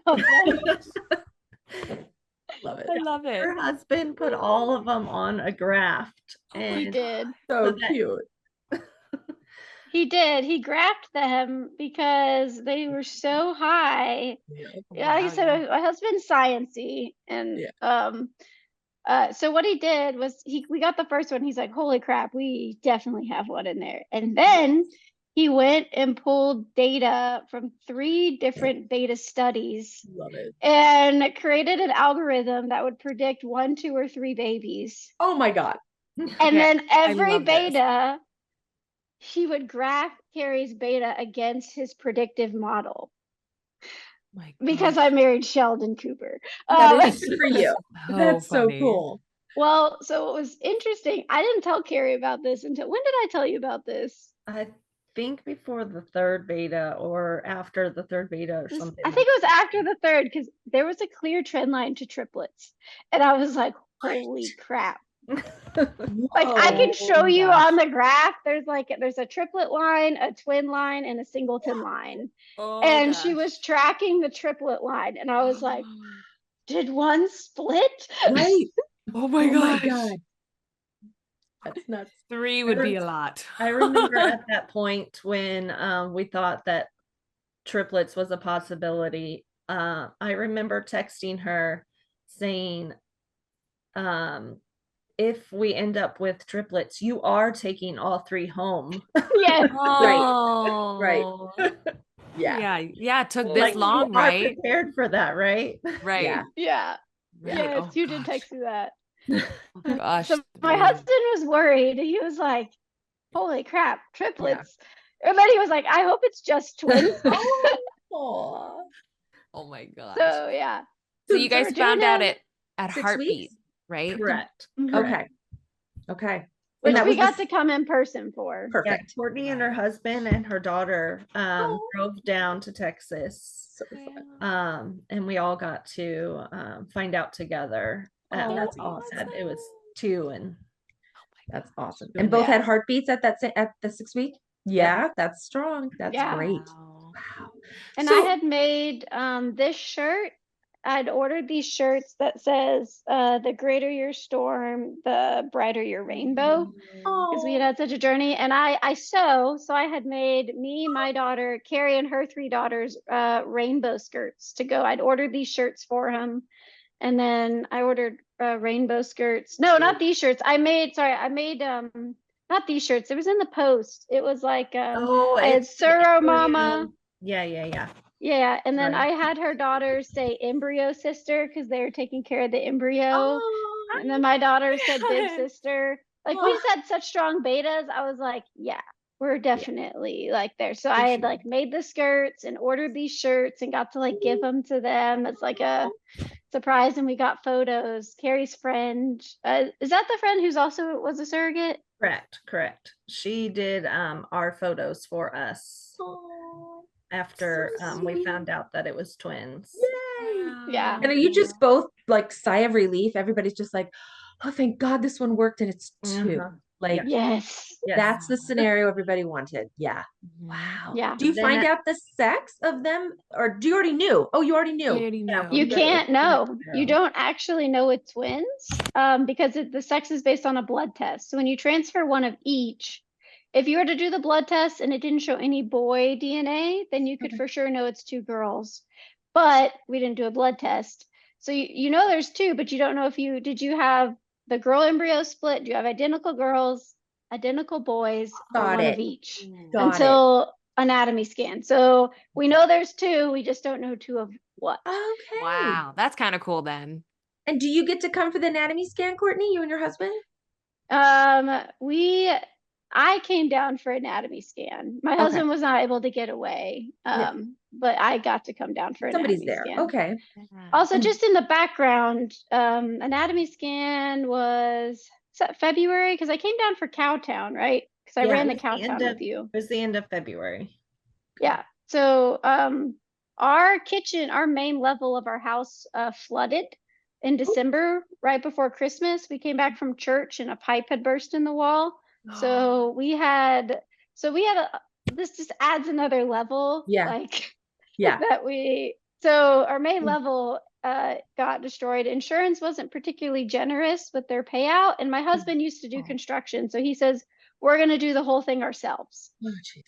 of them. Love it. I love it. Her husband put all of them on a graft. Oh my He And did. So so that- cute. He did. He graphed them because they were so high. Oh, Yeah, like I wow, said, yeah. my husband's sciencey, and so what he did was we got the first one. He's like, "Holy crap, we definitely have one in there." And then he went and pulled data from 3 different beta studies Love it. and created an algorithm that would predict 1, 2, or 3 babies. Oh my God. And Okay, then every love this. beta, he would graph Carrie's beta against his predictive model. My Because gosh. I married Sheldon Cooper. That is good for you. So That's so funny. cool. Well, so it was interesting. I didn't tell Carrie about this until when did I tell you about this? I think before the 3rd beta or after the 3rd beta or something. I think it was after the 3rd because there was a clear trend line to triplets. And I was like, holy crap. Like I can show you on the graph, there's a triplet line, a twin line, and a singleton line. Oh, And she was tracking the triplet line. And I was like, did one split? Right. oh my Oh my gosh. God. That's nuts. 3 would be a lot. I remember at that point when we thought that triplets was a possibility. I remember texting her saying, if we end up with triplets, you are taking all 3 home. Yes. Oh. Yeah. Yeah. It took this Like, long, you are right? prepared for that, right? Right. Yeah. Yeah. Right. Yes, Oh, you did gosh. text me that. Oh, gosh. So my 3. husband was worried. He was like, holy crap, triplets. And then he was like, I hope it's just twins. Aw. Oh my gosh. So yeah. So you So guys we're found doing out it at 6 heartbeat, weeks? right? Correct. Okay. Okay. Which that we was got the- to come in person for. Yeah, Perfect. Courtney and her husband and her daughter Oh. drove down to Texas. So fun. And we all got to find out together. Oh, that's we awesome. had- It was 2 and That's awesome. Doing And both that. had heartbeats at at the 6 week? Yeah, that's strong. That's Yeah. great. Wow. Wow. And So- I had made this shirt. I'd ordered these shirts that says the greater your storm, the brighter your rainbow. Because we had such a journey. And I sew, so I had made me, my daughter, Carrie, and her 3 daughters rainbow skirts to go. I'd ordered these shirts for him. And then I ordered rainbow skirts. No, not these shirts. I made not these shirts. It was in the post. It was like I had it's Suro Mama. Yeah. Yeah, and then Sorry. I had her daughters say embryo sister because they were taking care of the embryo. Oh, And then my daughter said bib God. sister. Like we just had such strong betas. I was like, yeah, we're definitely like there. So I had like made the skirts and ordered these shirts and got to like give them to them as like a surprise. And we got photos. Carrie's friend, is that the friend who's also was a surrogate? Correct. She did our photos for us after so we sweet. found out that it was twins. Yay. Yeah. And are you just both like sigh of relief? Everybody's just like, oh, thank God this one worked and it's 2. Uh-huh. Like Yes. that's the scenario everybody wanted. Yeah. Mhm. Wow. Yeah. Do you find out the sex of them, or do you already knew? Oh, you already I knew. already Yeah, know. You Okay. can't know. You Yeah. don't actually know it's twins because the sex is based on a blood test. So when you transfer one of each, if you were to do the blood test and it didn't show any boy DNA, then you could Okay. for sure know it's two girls. But we didn't do a blood test. So you know there's two, but you don't know if did you have the girl embryo split? Do you have identical girls, identical boys, or Got one it. of each? Got it. Until anatomy scan. So we know there's two, we just don't know two of what. Okay. Wow, that's kind of cool then. And do you get to come for the anatomy scan, Courtney, you and your husband? I came down for anatomy scan. My Okay. husband was not able to get away. Yeah. But I got to come down for Somebody's anatomy there. scan. Okay. Also, And- just in the background, anatomy scan was February because I came down for Cowtown, right? Because I Yeah, ran It the was the end Cowtown of- with you. It was the end of February. Yeah. So our kitchen, our main level of our house flooded in December, right before Christmas. We came back from church and a pipe had burst in the wall. So we had this just adds another level. Yeah. Like Yeah. so our main Mm. level got destroyed. Insurance wasn't particularly generous with their payout. And my husband used to do Oh. construction. So he says, we're gonna do the whole thing ourselves Oh, jeez.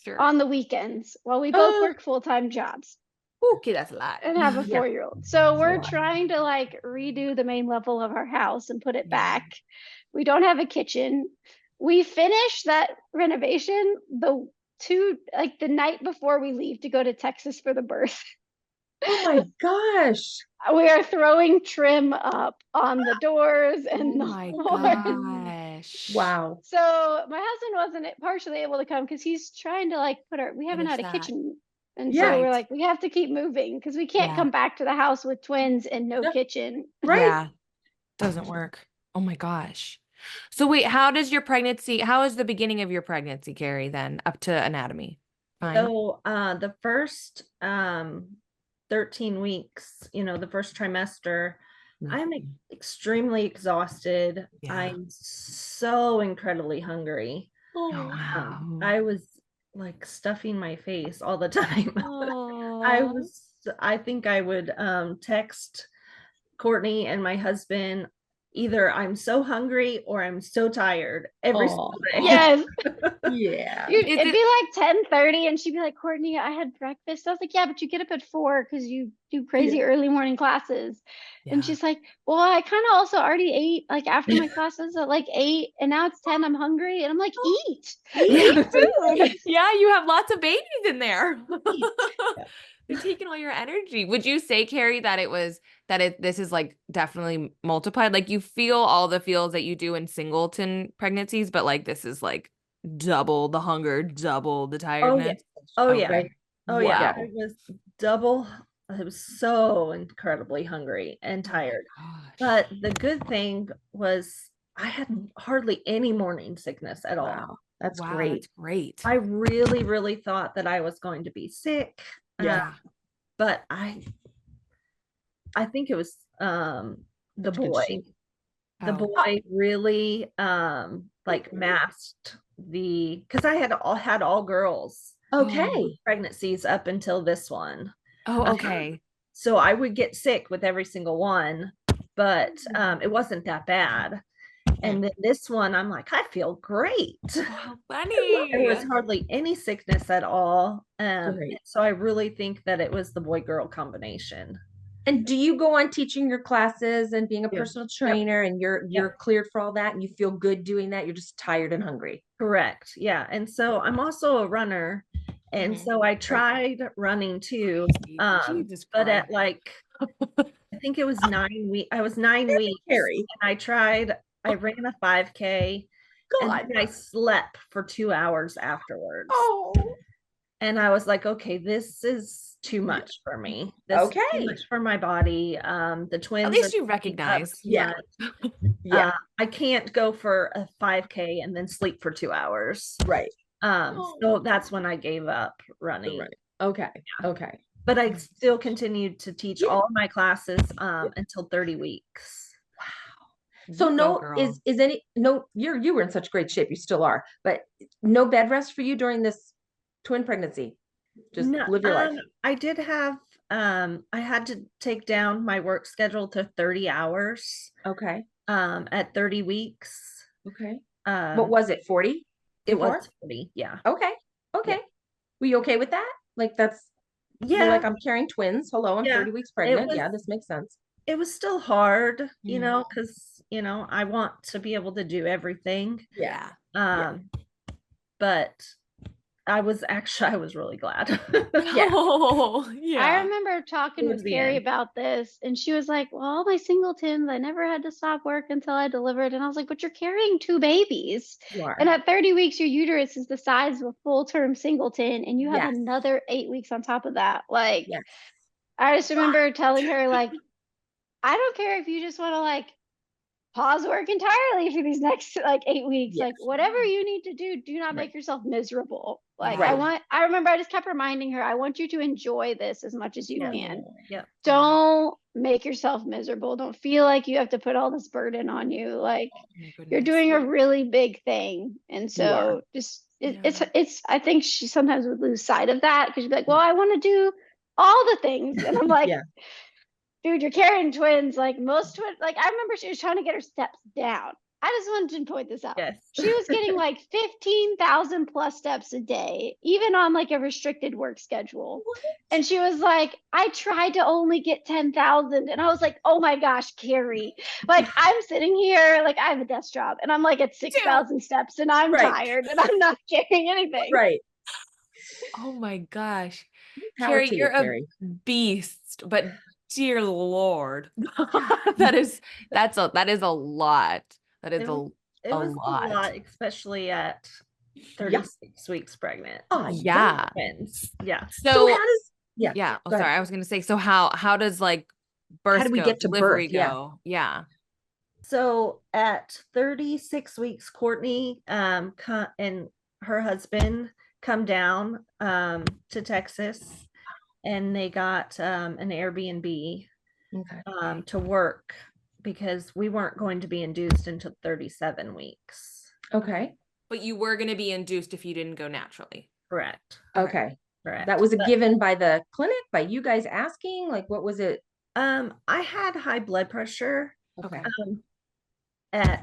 Sure. on the weekends while we both work full-time jobs Okay, that's a lot. and have a Yeah. 4-year-old. So we're lot. trying to like redo the main level of our house and put it Yeah. back. We don't have a kitchen. We finished that renovation the night before we leave to go to Texas for the birth. Oh my gosh. We are throwing trim up on the doors Oh and the my floors. gosh. Wow. So my husband wasn't partially able to come because he's trying to like we haven't Finish had a that. kitchen. And Yeah. so we're Right. like, we have to keep moving because we can't Yeah. come back to the house with twins and no No. kitchen. Right. Yeah. Doesn't work. Oh my gosh. So wait, how is the beginning of your pregnancy, Kari, then up to anatomy? Fine. So the first 13 weeks, the first trimester, I'm Mhm. extremely exhausted. Yeah. I'm so incredibly hungry. Oh, wow. I was like stuffing my face all the time. Oh. I think I would text Courtney and my husband, either I'm so hungry or I'm so tired every single day. Yes. Yeah. It'd be like 10:30 and she'd be like, Courtney, I had breakfast. I was like, yeah, but you get up at 4 because you do crazy early morning classes. And Yeah. she's like, well, I kind of also already ate like after my classes at like 8 and now it's 10. I'm hungry. And I'm like, eat. Eat food. Yeah, you have lots of babies in there. Yeah. They're taking all your energy. Would you say, Kari, this is like definitely multiplied? Like you feel all the feels that you do in singleton pregnancies, but like this is like double the hunger, double the tiredness. Oh yeah. Right. Oh yeah. Wow. I was double. I was so incredibly hungry and tired. Gosh. But the good thing was I had hardly any morning sickness at all. Wow. That's Wow, great. that's great. I really, really thought that I was going to be sick. Yeah. But I think it was the Such good boy. shape. The Oh. boy really like masked because I had all girls Okay. pregnancies up until this one. Oh, okay. So I would get sick with every single one, but it wasn't that bad. And then this one, I'm like, I feel great. Oh, how funny. There was hardly any sickness at all. Great. So I really think that it was the boy-girl combination. And do you go on teaching your classes and being a Yeah. personal trainer and you're cleared for all that and you feel good doing that? You're just tired and hungry. Correct. Yeah. And so I'm also a runner. And Mhm. so I tried running too. Jesus But at Christ. like, I think it was 9 weeks. I was 9 weeks. Kari. And I ran a 5K and God. then I slept for 2 hours afterwards. Oh. And I was like, okay, this is too much for me. This is Okay. too much for my body. The twins. At least are you picking up recognize. too Yeah. much. Yeah. I can't go for a 5K and then sleep for 2 hours. Right. So that's when I gave up running. Right. Okay. Okay. But I still continued to teach Yeah. all of my classes until 30 weeks. So You go, no, girl. is any, no, you were in such great shape. You still are, but no bed rest for you during this twin pregnancy. Just No, live your life. I did have, I had to take down my work schedule to 30 hours, Okay. at 30 weeks. Okay. Um, What was it? 40 it was before? 40, yeah. Okay. Okay. Were you okay with that? Like you're Yeah, like, I'm carrying twins. Hello, I'm yeah. 30 weeks It pregnant. was, Yeah, this makes sense. it was still hard, Yeah. because, I want to be able to do everything. Yeah. Um, but I was really glad. Yeah. Oh, I yeah. remember talking Towards with the Kari end. about this, and she was like, "Well, all my singletons, I never had to stop work until I delivered." And I was like, "But you're carrying two babies, You are. and at 30 weeks, your uterus is the size of a full-term singleton, and you have Yes. another 8 weeks on top of that." Like, Yes. I just remember telling her, like, "I don't care if you just want to like pause work entirely for these next like 8 weeks. Yes. Like whatever you need to do not Right. make yourself miserable. Like Yeah. I remember I just kept reminding her, I want you to enjoy this as much as you Yeah. can. Yep. Don't make yourself miserable. Don't feel like you have to put all this burden on you. Like Oh my you're goodness. doing a really big thing. And You are. so just Yeah. it's I think she sometimes would lose sight of that because she'd be like, well, I want to do all the things. And I'm like, Yeah. dude, you're carrying twins. Like most twins, like I remember she was trying to get her steps down. I just wanted to point this out. Yes. She was getting like 15,000 plus steps a day, even on like a restricted work schedule. And she was like, I tried to only get 10,000. And I was like, oh my gosh, Kari. Like I'm sitting here, like I have a desk job and I'm like at 6,000 steps and I'm Right. tired and I'm not carrying anything. Right. Oh my gosh. Power Carrie, to you, you're a Kari. beast, but dear Lord. That's a lot. That is It a was, it was a lot. lot, especially at 36 weeks pregnant. Oh, Yeah. Twins. Yeah. So So how does, yeah. yeah. Oh, go ahead. sorry. I was gonna say, so how does like birth do we go, get to delivery birth? Yeah. go? Yeah. So at 36 weeks, Courtney and her husband come down to Texas, and they got an Airbnb Okay. to work because we weren't going to be induced until 37 weeks. Okay. But you were gonna be induced if you didn't go naturally. Correct. Okay. Correct. That was a given by the clinic, by you guys asking? Like, what was it? I had high blood pressure Okay.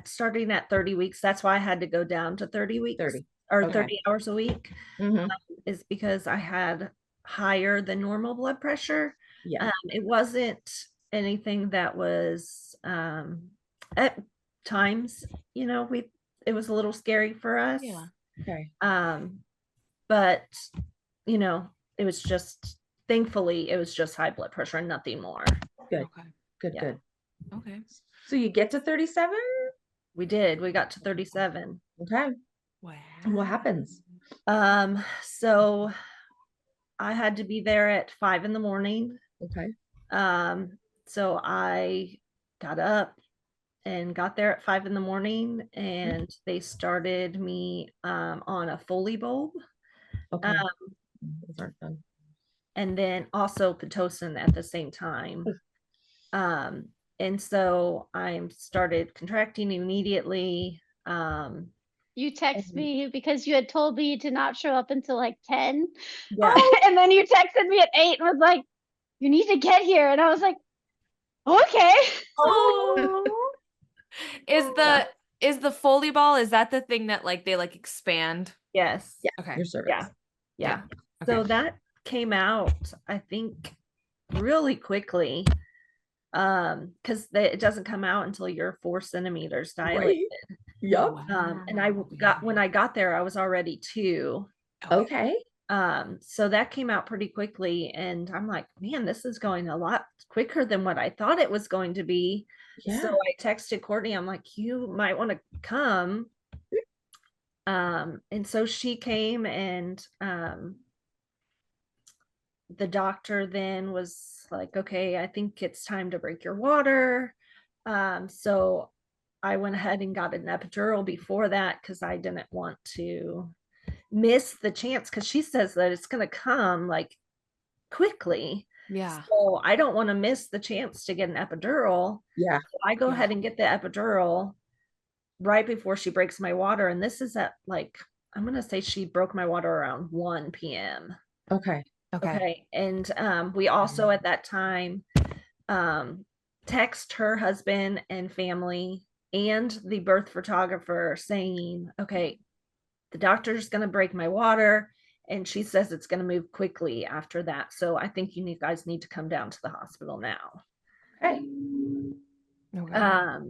starting at 30 weeks. That's why I had to go down to 30 weeks 30. or Okay. 30 hours a week, Mhm. is because I had higher than normal blood pressure. Yeah. It wasn't anything that was at times, it was a little scary for us. Yeah. Okay. But it was just, thankfully it was just high blood pressure and nothing more. Good. Okay. Good. Yeah. Good. Okay. So you get to 37? We got to 37. Okay. Wow. And what happens? So I had to be there at 5 a.m. Okay. So I got up and got there at 5 a.m. and they started me on a Foley bulb. Okay. Those aren't fun. And then also Pitocin at the same time. And so I started contracting immediately. You text me because you had told me to not show up until like 10. Yeah. And then you texted me at 8 and was like, you need to get here. And I was like, okay. Oh. Is the Foley ball, is that the thing that like they like expand? Yes. Yeah. Okay. Your cervix. Yeah. Okay. So that came out, I think, really quickly. Because it doesn't come out until you're 4 centimeters dilated. Right. Yep. And when I got there, I was already 2. Okay. So that came out pretty quickly, and I'm like, man, this is going a lot quicker than what I thought it was going to be. Yeah. So I texted Courtney, I'm like, you might want to come. And so she came, and the doctor then was like, okay, I think it's time to break your water. So I went ahead and got an epidural before that because I didn't want to miss the chance, because she says that it's going to come like quickly. Yeah. So I don't want to miss the chance to get an epidural. Yeah. So I go Yeah. ahead and get the epidural right before she breaks my water. And this is at like, I'm going to say she broke my water around 1 p.m. Okay. Okay. Okay. And we also at that time text her husband and family and the birth photographer saying, okay, the doctor's going to break my water. And she says it's going to move quickly after that. So I think guys need to come down to the hospital now. Okay. Okay.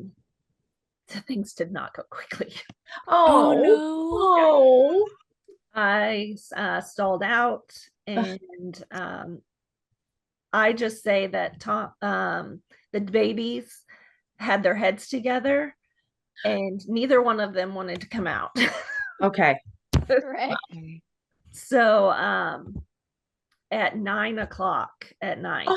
So things did not go quickly. Oh Oh, no. oh. I stalled out, and I just say that the babies had their heads together, and neither one of them wanted to come out. Okay. Correct. Okay. So at 9 o'clock at night,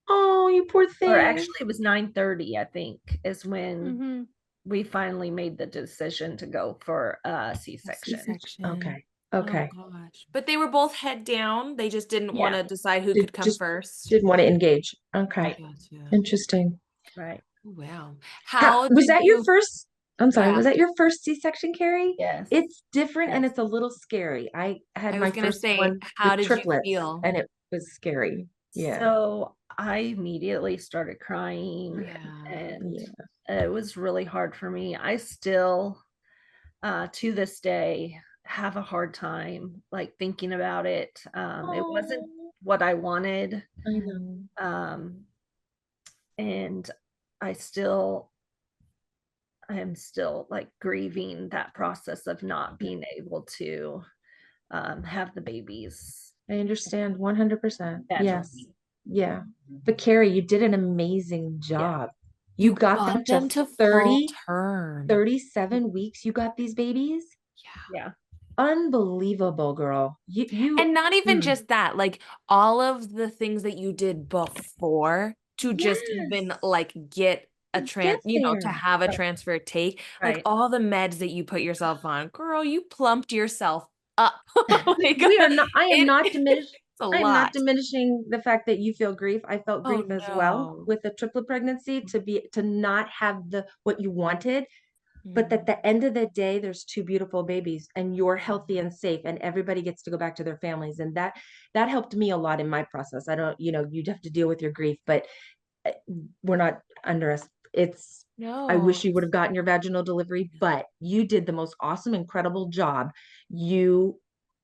Oh, you poor thing. or actually it was 9:30, I think, is when Mm-hmm. we finally made the decision to go for a C-section. C-section. Okay. Okay. Oh gosh. But they were both head down. They just didn't want to decide who could come Just first. didn't want to engage. Okay. Right. Gotcha. Interesting. Right. Wow. Was did that your you- first? I'm sorry. Yeah. Was that your first C-section, Kari? Yes. It's different and Yes. it's a little scary. I had I my was gonna first say, one how with did you triplets, feel? and it was scary. Yeah. So I immediately started crying, Yeah. and it was really hard for me. I still, to this day, have a hard time like thinking about it. It wasn't what I wanted. I know. And I am still like grieving that process of not being able to have the babies. I understand 100%. vaginally. Yes. Yeah. But Kari, you did an amazing job. You got them to 30, full term. 37 weeks. You got these babies. Yeah. Unbelievable, girl. You And not even just that, like all of the things that you did before to just even Yes. like get a Get to there. have a transfer take, like Right. all the meds that you put yourself on, girl, you plumped yourself up. Like, We are not, I am it- not diminished. it's a I am not lot. diminishing the fact that you feel grief. I felt Oh, grief as well no. with a triplet pregnancy to not have what you wanted. But Mm. at the end of the day, there's two beautiful babies and you're healthy and safe and everybody gets to go back to their families. And that helped me a lot in my process. I don't, you'd have to deal with your grief, but we're not under us. I wish No. you would have gotten your vaginal delivery, but you did the most awesome, incredible job you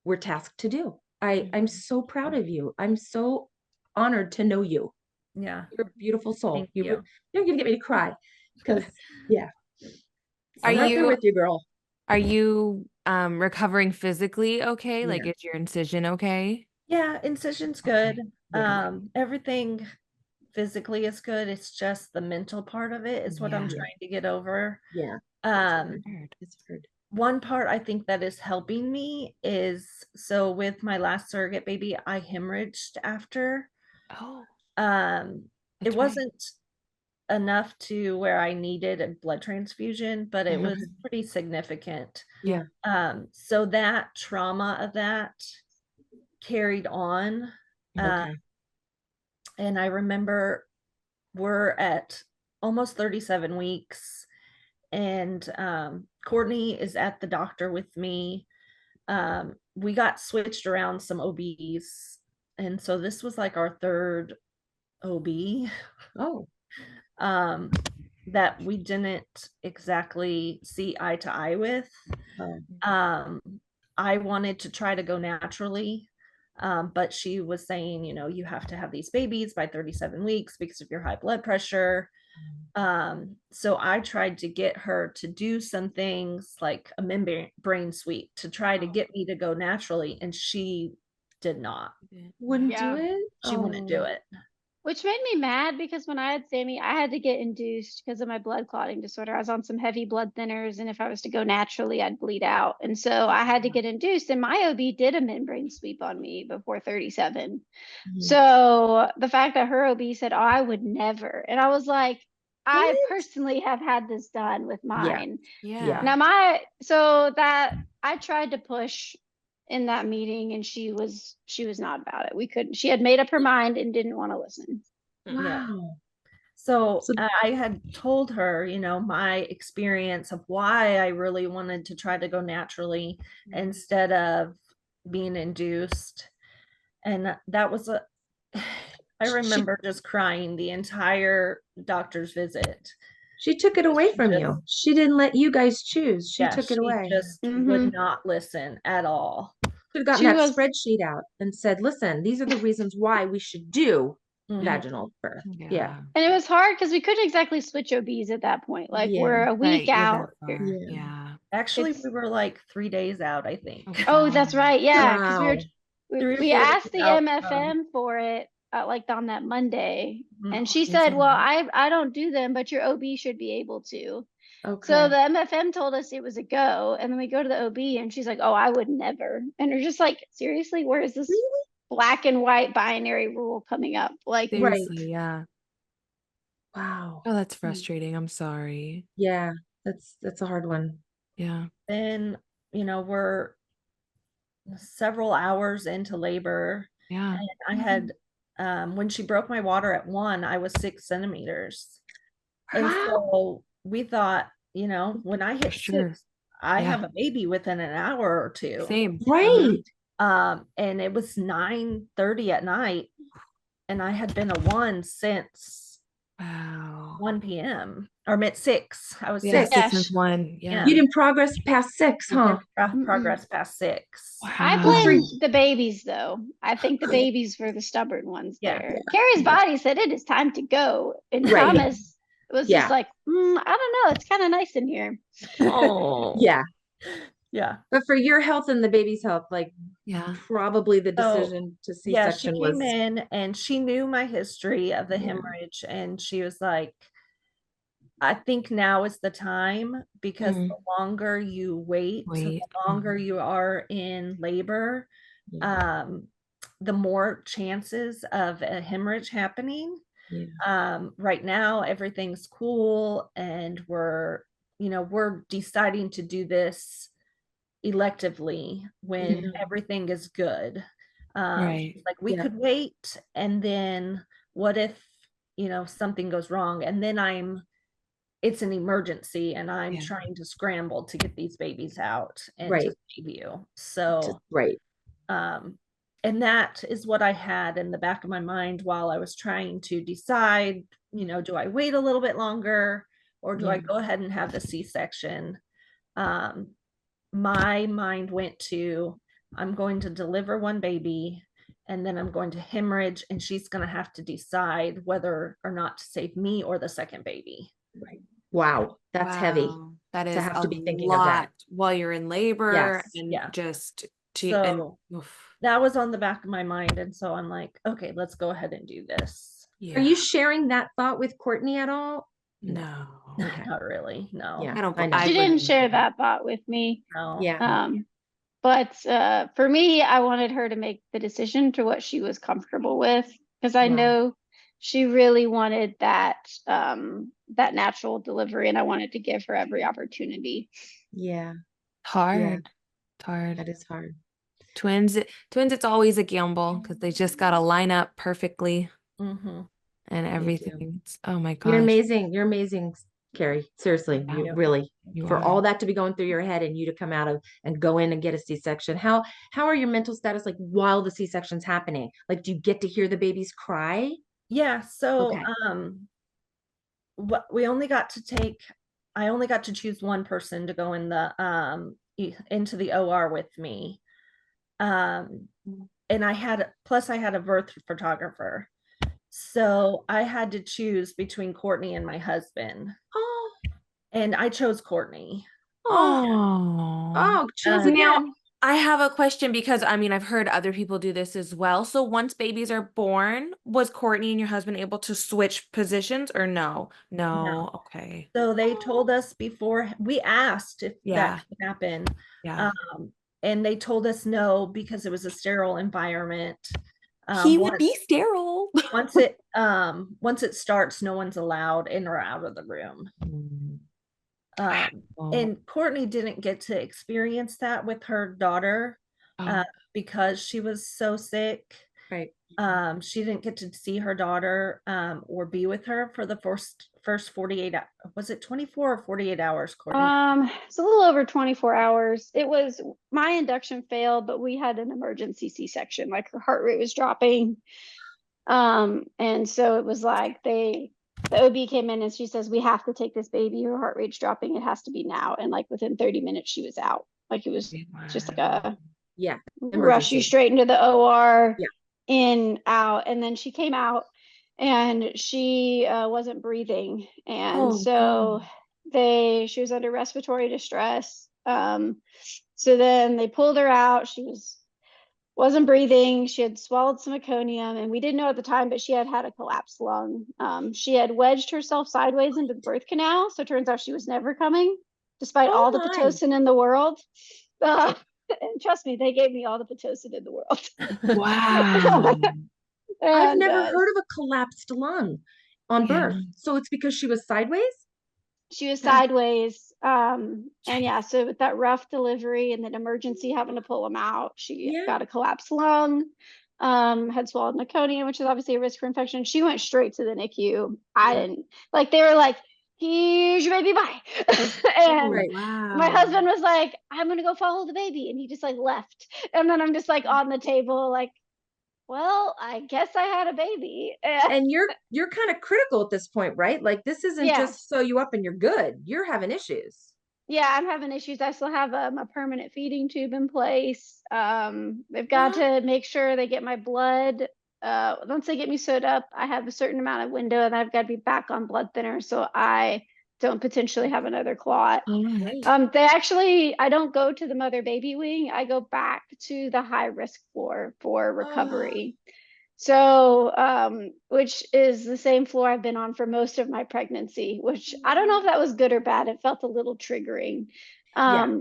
were tasked to do. I'm so proud of you. I'm so honored to know you. Yeah. You're a beautiful soul. Thank you. You're gonna get me to cry because Are I'm right there you- with you, girl. Are you recovering physically okay? Like, Yeah. is your incision okay? Yeah, incision's good. Yeah. Everything physically is good. It's just the mental part of it is what I'm Yeah. trying to get over. Yeah. It's hard. One part I think that is helping me is, so with my last surrogate baby, I hemorrhaged after. Oh, It that's right. wasn't enough to where I needed a blood transfusion, but it was pretty significant. Yeah. So that trauma of that carried on. Okay. And I remember we're at almost 37 weeks, and Courtney is at the doctor with me. We got switched around some OBs, and so this was like our third OB. Oh. That we didn't exactly see eye to eye with. I wanted to try to go naturally, but she was saying, you have to have these babies by 37 weeks because of your high blood pressure. So I tried to get her to do some things like a membrane sweep to try to get me to go naturally, and she did not. Wouldn't Yeah. do it? She wouldn't do it. Which made me mad because when I had Sammy, I had to get induced because of my blood clotting disorder. I was on some heavy blood thinners, and if I was to go naturally, I'd bleed out. And so I had to get induced, and my OB did a membrane sweep on me before 37. So the fact that her OB said, "Oh, I would never," and I was like, I What? personally have had this done with mine. Yeah. Now so that I tried to push in that meeting, and she was not about it. We couldn't. She had made up her mind and didn't want to listen. Yeah. Wow. So So- I had told her, my experience of why I really wanted to try to go naturally instead of being induced. And that was I remember just crying the entire doctor's visit. She took it away She from just- you. She didn't let you guys choose. She took it away. Just would not listen at all. Should have gotten She that was- spreadsheet out and said, listen, these are the reasons why we should do Mhm. vaginal birth. Yeah. And it was hard because we couldn't exactly switch OBs at that point. Like Yeah. we're a week you're out. that far. Yeah. Yeah. Actually, It's- we were like 3 days out, I think. Oh, that's right. Yeah, because Wow. 3 or we 4 asked days the out MFM for it like on that Monday, Mhm. and she they said, said "Well, no. I don't do them, but your OB should be able to." Okay. So the MFM told us it was a go, and then we go to the OB, and she's like, "Oh, I would never." And we're just like, "Seriously, where is this black and white binary rule coming up?" Like, Seriously, yeah. Wow. Oh, that's frustrating. I'm sorry. Yeah. That's a hard one. Yeah. Then, we're several hours into labor. Yeah. And I had, when she broke my water at 1, I was 6 centimeters. And Wow. so we thought, when I hit Sure. 6, I Yeah. have a baby within an hour or 2. Same. Right. And it was 9:30 at night, and I had been a 1 since Wow. 1 p.m. or at 6. I was Yeah, 6. Yeah. 6 since 1. Yeah. You didn't progress past 6, huh? Progress past 6. I Wow. blame the babies, though. I think the babies were the stubborn ones Yeah. there. Carrie's body said it is time to go, and Right. Thomas was Yeah. just like, I don't know, it's kind of nice in here. Oh. Yeah. Yeah. But for your health and the baby's health, like Yeah. probably the So, decision to Yeah, she C-section came was in and she knew my history of the Yeah. hemorrhage, and she was like, I think now is the time, because Mhm. the longer you wait, the Wait. longer you are in labor, Yeah. the more chances of a hemorrhage happening. Yeah. Right now everything's cool, and we're deciding to do this electively when Yeah. everything is good. Right. Like we Yeah. could wait, and then what if something goes wrong, and then it's an emergency, and I'm Yeah. trying to scramble to get these babies out and Right. to save you. So Right. and that is what I had in the back of my mind while I was trying to decide, do I wait a little bit longer, or do I Yeah. go ahead and have the C-section? My mind went to, I'm going to deliver one baby, and then I'm going to hemorrhage, and she's going to have to decide whether or not to save me or the second baby. Right. Wow. That's heavy. Wow. That is have to a be thinking of that. lot while you're in labor Yes. and Yeah. just to So oof. that was on the back of my mind, and so I'm like, okay, let's go ahead and do this. Yeah. Are you sharing that thought with Courtney at all? No. Okay. Not really, no. Yeah. I don't I know. She didn't share that thought with me. No. Yeah. But for me, I wanted her to make the decision to what she was comfortable with, because I Wow. know she really wanted that natural delivery, and I wanted to give her every opportunity. Yeah. Hard. It's hard. That is hard. Twins, it's always a gamble because they just gotta line up perfectly Mhm. and do. everything. Oh my You're gosh. amazing. You're amazing, Carrie. Seriously, Yeah. you really You for are. all that to be going through your head and you to come out of and go in and get a C-section. How are your mental status like while the C-section's happening? Like, do you get to hear the babies cry? Yeah, so Okay. what we only got to take I only got to choose one person to go in the into the OR with me. And I had a birth photographer. So I had to choose between Courtney and my husband. Oh, And I chose Courtney. Oh. chosen Now, again. I have a question because I've heard other people do this as well. So once babies are born, was Courtney and your husband able to switch positions or no? No. Okay. So they told us before, we asked if Yeah. that could happen. Yeah. And they told us no, because it was a sterile environment. He would be sterile. Once it starts, no one's allowed in or out of the room. Oh. And Courtney didn't get to experience that with her daughter. because she was so sick. Right. She didn't get to see her daughter or be with her for the first 48 was it 24 or 48 hours, Courtney? It's a little over 24 hours. It was, my induction failed, but we had an emergency C-section. Like her heart rate was dropping. And so it was like the OB came in and she says, we have to take this baby. Her heart rate's dropping. It has to be now. And like within 30 minutes, she was out. Like it was just like a rush you straight into the OR, in, out. And then she came out and she wasn't breathing. And so she was under respiratory distress. So then they pulled her out. She wasn't breathing. She had swallowed some meconium, and we didn't know at the time, but she had a collapsed lung. She had wedged herself sideways into the birth canal. So it turns out she was never coming, despite all the Pitocin in the world. And trust me, they gave me all the Pitocin in the world. Wow. I've never heard of a collapsed lung on birth. So it's because she was sideways? She was sideways. And so with that rough delivery and then emergency having to pull them out, she got a collapsed lung, had swallowed meconium, which is obviously a risk for infection. She went straight to the NICU. I didn't, like, they were like, here's your baby, bye. And my husband was like, I'm gonna go follow the baby. And he just like left. And then I'm just like on the table, like, well, I guess I had a baby. And you're kind of critical at this point, right? Like this isn't just sew you up and you're good. You're having issues. Yeah, I'm having issues. I still have a permanent feeding tube in place. They've got to make sure they get my blood. Once they get me sewed up, I have a certain amount of window and I've got to be back on blood thinner so I don't potentially have another clot. They actually, I don't go to the mother baby wing. I go back to the high risk floor for recovery. So, which is the same floor I've been on for most of my pregnancy, which I don't know if that was good or bad. It felt a little triggering. But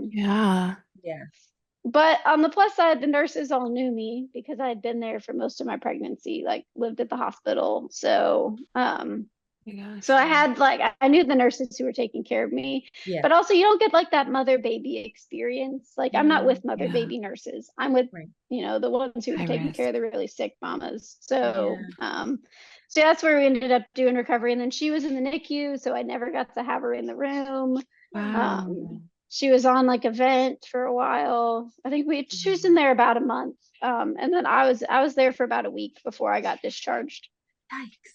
on the plus side, the nurses all knew me because I had been there for most of my pregnancy, like lived at the hospital. So, so I had I knew the nurses who were taking care of me, but also you don't get like that mother baby experience. Like I'm not with mother baby nurses. I'm with, the ones who are taking care of the really sick mamas. So, so that's where we ended up doing recovery. And then she was in the NICU, so I never got to have her in the room. She was on like a vent for a while. I think she was in there about a month. And then I was there for about a week before I got discharged. Yikes.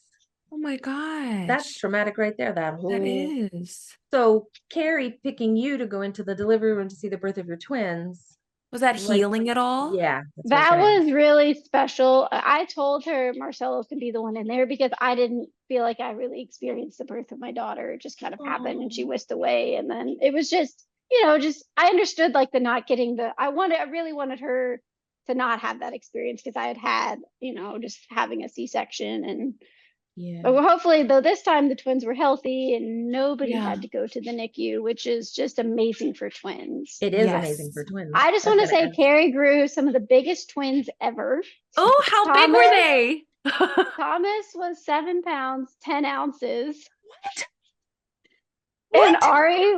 Oh my gosh. That's traumatic right there. That is. So Kari picking you to go into the delivery room to see the birth of your twins. Was that healing at all? Yeah. That was really special. I told her Marcelo could be the one in there because I didn't feel like I really experienced the birth of my daughter. It just kind of happened and she whisked away. And then it was just, I understood like the not getting I really wanted her to not have that experience because I had, just having a C-section and but hopefully though this time the twins were healthy and nobody had to go to the NICU, which is just amazing for twins. It is amazing for twins. I just want to say Kari grew some of the biggest twins ever. Oh, how big were they? Thomas was 7 pounds, 10 ounces. What? And Ari,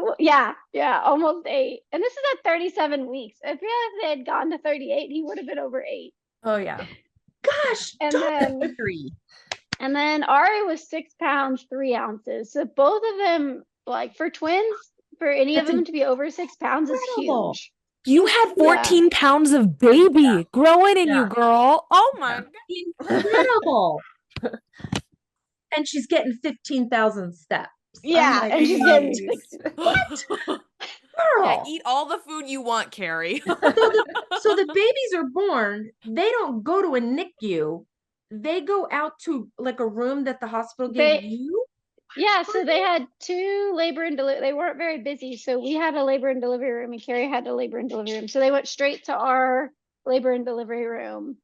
almost 8. And this is at 37 weeks. I feel like if they had gone to 38, he would have been over 8. Oh yeah. Gosh. And then Ari was 6 pounds, 3 ounces. So both of them, like for twins, for any of them to be over 6 pounds is huge. You had 14 pounds of baby growing in you, girl. Oh my God. Incredible. And she's getting 15,000 steps. And she's getting what? Girl. Eat all the food you want, Kari. So the babies are born. They don't go to a NICU. They go out to like a room that the hospital gave you? Yeah, so they had 2 labor and delivery. They weren't very busy. So we had a labor and delivery room and Kari had a labor and delivery room. So they went straight to our labor and delivery room.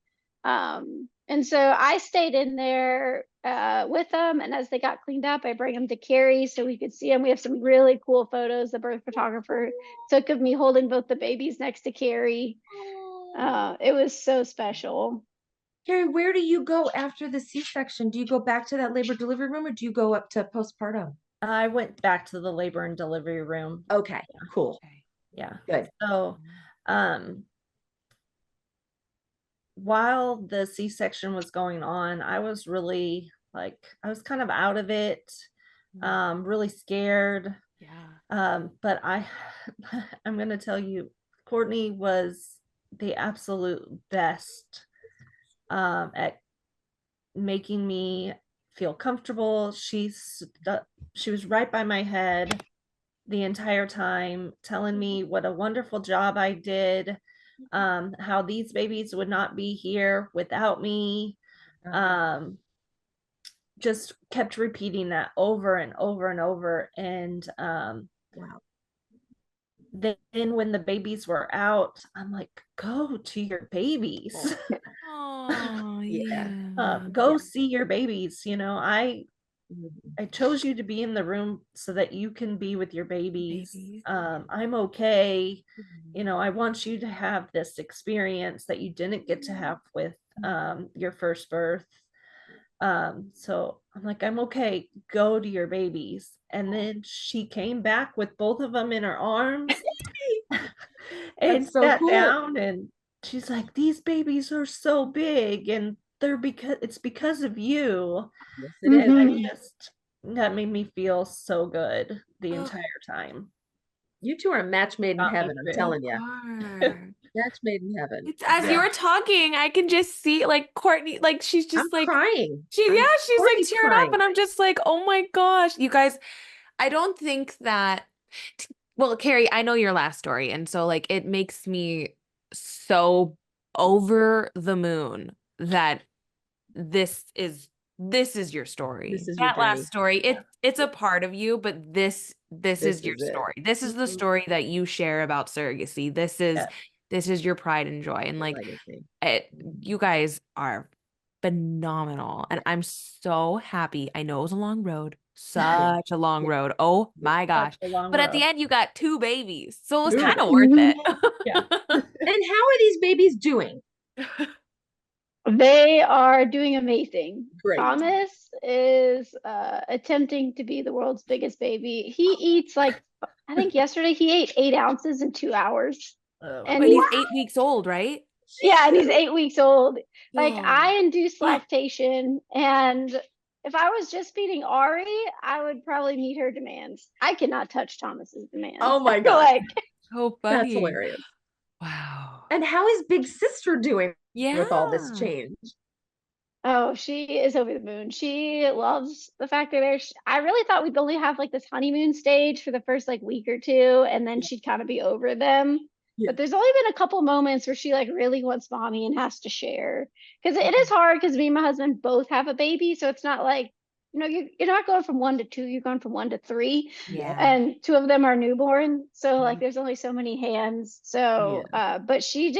And so I stayed in there with them. And as they got cleaned up, I bring them to Kari so we could see them. We have some really cool photos the birth photographer took of me holding both the babies next to Kari. It was so special. Kari, where do you go after the C-section? Do you go back to that labor delivery room or do you go up to postpartum? I went back to the labor and delivery room. Okay, cool. Yeah. Good. So, while the C-section was going on, I was really like, I was kind of out of it, really scared. Yeah. But I'm going to tell you, Courtney was the absolute best at making me feel comfortable. She was right by my head the entire time, telling me what a wonderful job I did, how these babies would not be here without me. Just kept repeating that over and over and over. And Wow. then when the babies were out, I'm like, go to your babies. Oh, Yeah. Go see your babies. I chose you to be in the room so that you can be with your babies. I'm okay. I want you to have this experience that you didn't get to have with your first birth. So I'm like, I'm okay. Go to your babies. And then she came back with both of them in her arms and That's so sat cool. down, and she's like, these babies are so big, and it's because of you. Yes, it is. Mhm. That made me feel so good the Oh. entire time. You two are a match made in Got me heaven, I'm through. telling you. Are. Match made in heaven. It's as you Yeah. were talking, I can just see like Courtney, like she's just I'm like crying. she's I'm she's like Courtney's tearing up, crying. and I'm just like, oh my gosh, you guys. I don't think that. Well, Kari, I know your last story, and so like it makes me so over the moon that this is your story. This is your That last journey. story, it's a part of you, but this is your is it. story. This is the Mhm. story that you share about surrogacy. Yeah. This is your pride and joy, and like Legacy. you guys are phenomenal, and I'm so happy. I know it was a long road, such a long road. Oh my gosh. Such a long But at the road. end, you got 2 babies. So it was Two kind of babies. worth it. Yeah. And how are these babies doing? They are doing amazing. Great. Thomas is attempting to be the world's biggest baby. He eats like, I think yesterday he ate 8 ounces in 2 hours. And But he's he's 8 weeks old, right? yeah, and he's 8 weeks old. Like Oh. I induce lactation, and if I was just feeding Ari, I would probably meet her demands. I cannot touch Thomas's demands. Oh my I feel God. like So That's funny. hilarious. Wow. And how is big sister doing with all this Yeah. change? oh, she is over the moon. She loves the fact that I really thought we'd only have like this honeymoon stage for the first like week or two, and then she'd kind of be over them. Yeah. But there's only been a couple moments where she like really wants mommy and has to share. Because it is hard because me and my husband both have a baby. So it's not like, you're not going from 1 to 2, you're going from 1 to 3. Yeah. And 2 of them are newborn. So like there's only so many hands. So but she's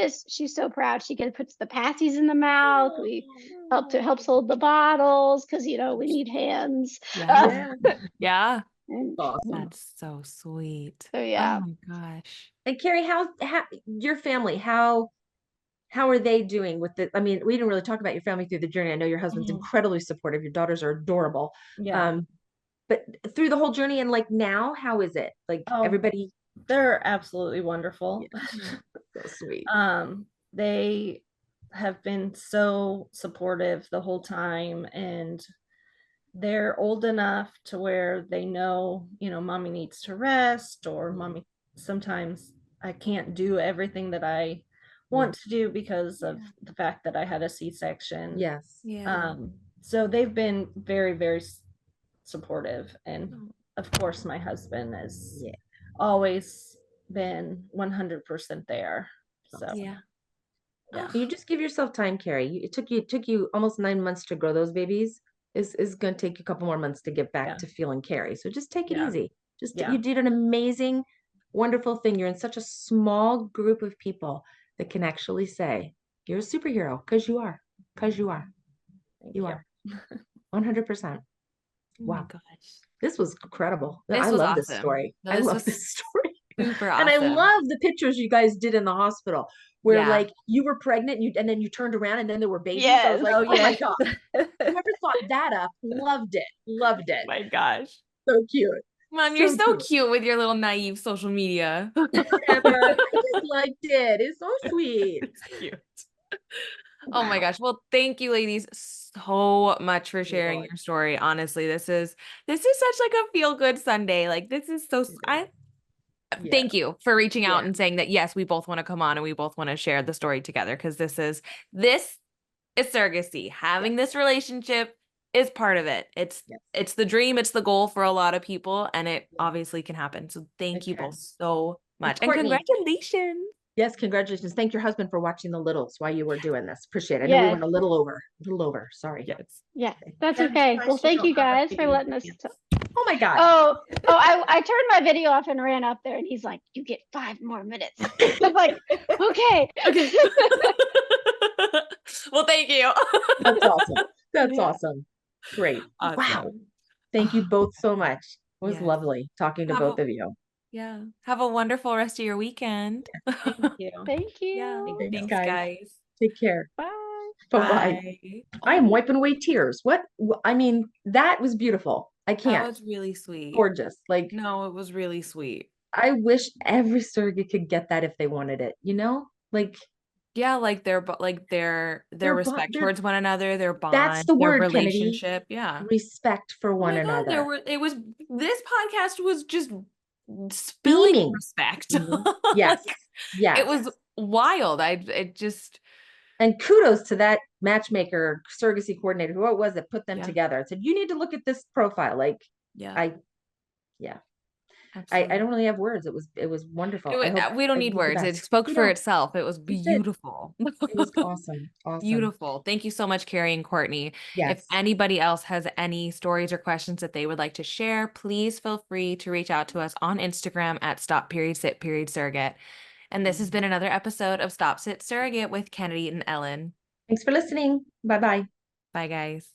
so proud. She puts the passies in the mouth. We helps hold the bottles because we need hands. Yeah. Yeah. And Awesome. That's so sweet. so yeah. Oh my gosh. And Kari, how your family, how are they doing with it? I mean, we didn't really talk about your family through the journey. I know your husband's incredibly supportive. Your daughters are adorable. Yeah. But through the whole journey and like now, how is it? Like everybody? They're absolutely wonderful. So sweet. They have been so supportive the whole time, and they're old enough to where they know, mommy needs to rest, or mommy, sometimes I can't do everything that I want to do because of the fact that I had a C-section. Yes. Yeah. So they've been very, very supportive. And of course, my husband has always been 100% there. So Yeah. You just give yourself time, Kari. It took you almost 9 months to grow those babies. Is going to take you a couple more months to get back to feeling Kari. So just take it easy. You did an amazing, wonderful thing. You're in such a small group of people that can actually say you're a superhero because you are. Because you are. You are. 100%. Wow. Oh my gosh. This was incredible. This I was love this awesome. story. No, I this love was this story. super And I awesome. love the pictures you guys did in the hospital where Yeah. like you were pregnant and then you turned around and then there were babies. I was Yes. like, oh my God. Whoever thought that up, loved it. Loved it. Oh my gosh. So cute. Mom, you're so cute with your little naive social media. Whatever. I just liked it. It's so sweet. It's cute. Oh my Wow. gosh. Well, thank you ladies so much for sharing Lord. your story. Honestly, this is such like a feel good Sunday. Like this is so Yeah. thank you for reaching out Yeah. and saying that yes, we both want to come on and we both want to share the story together because this is surrogacy. Having this relationship is part of it. Yes. It's the dream, it's the goal for a lot of people, and it Yeah. obviously can happen. So thank you Okay. both so much. And Courtney. congratulations. Yes, congratulations. Thank your husband for watching the littles while you were doing this. Appreciate it. I know we Yes. went a little over. Sorry. Yes. Yeah, Okay. that's Ken's okay. surprised Well, she thank don't you have a guys for baby. letting us. Oh my God. Oh, I turned my video off and ran up there, and he's like, "You get 5 more minutes." I'm like, "Okay." Okay. Well, thank you. That's awesome. That's Yeah. awesome. Great. Wow. Awesome. Thank you both so much. It was Yes. lovely talking to Have both a- of you. Yeah. Have a wonderful rest of your weekend. Thank you. Thank you. Yeah. Thanks, Thanks, guys. guys. Take care. Bye. Bye-bye. Bye. I am wiping away tears. What? I mean, that was beautiful. I That can't. was really sweet. Gorgeous. Like, No, it was really sweet. I wish every surrogate could get that if they wanted it, you know? Like, Yeah, like their respect they're towards one another, their that's bond, the their word, Kennedy. relationship. Yeah. Respect for Oh one my God, another. this podcast was just spilling Beaming. respect. Mhm. Yes. Like, Yes. it was wild. And kudos to that matchmaker, surrogacy coordinator, who it was that put them Yeah. together. It said, you need to look at this profile. Like, Yeah. I Absolutely. don't really have words. It was wonderful. I hope we don't I need did the words. It best. spoke We for don't. itself. It was It did. beautiful. It was awesome. Awesome. Beautiful. Thank you so much, Kari and Courtney. Yes. If anybody else has any stories or questions that they would like to share, please feel free to reach out to us on Instagram at Stop.Sit.Surrogate. And this has been another episode of Stop, Sit, Surrogate with Kennedy and Ellen. Thanks for listening. Bye-bye. Bye, guys.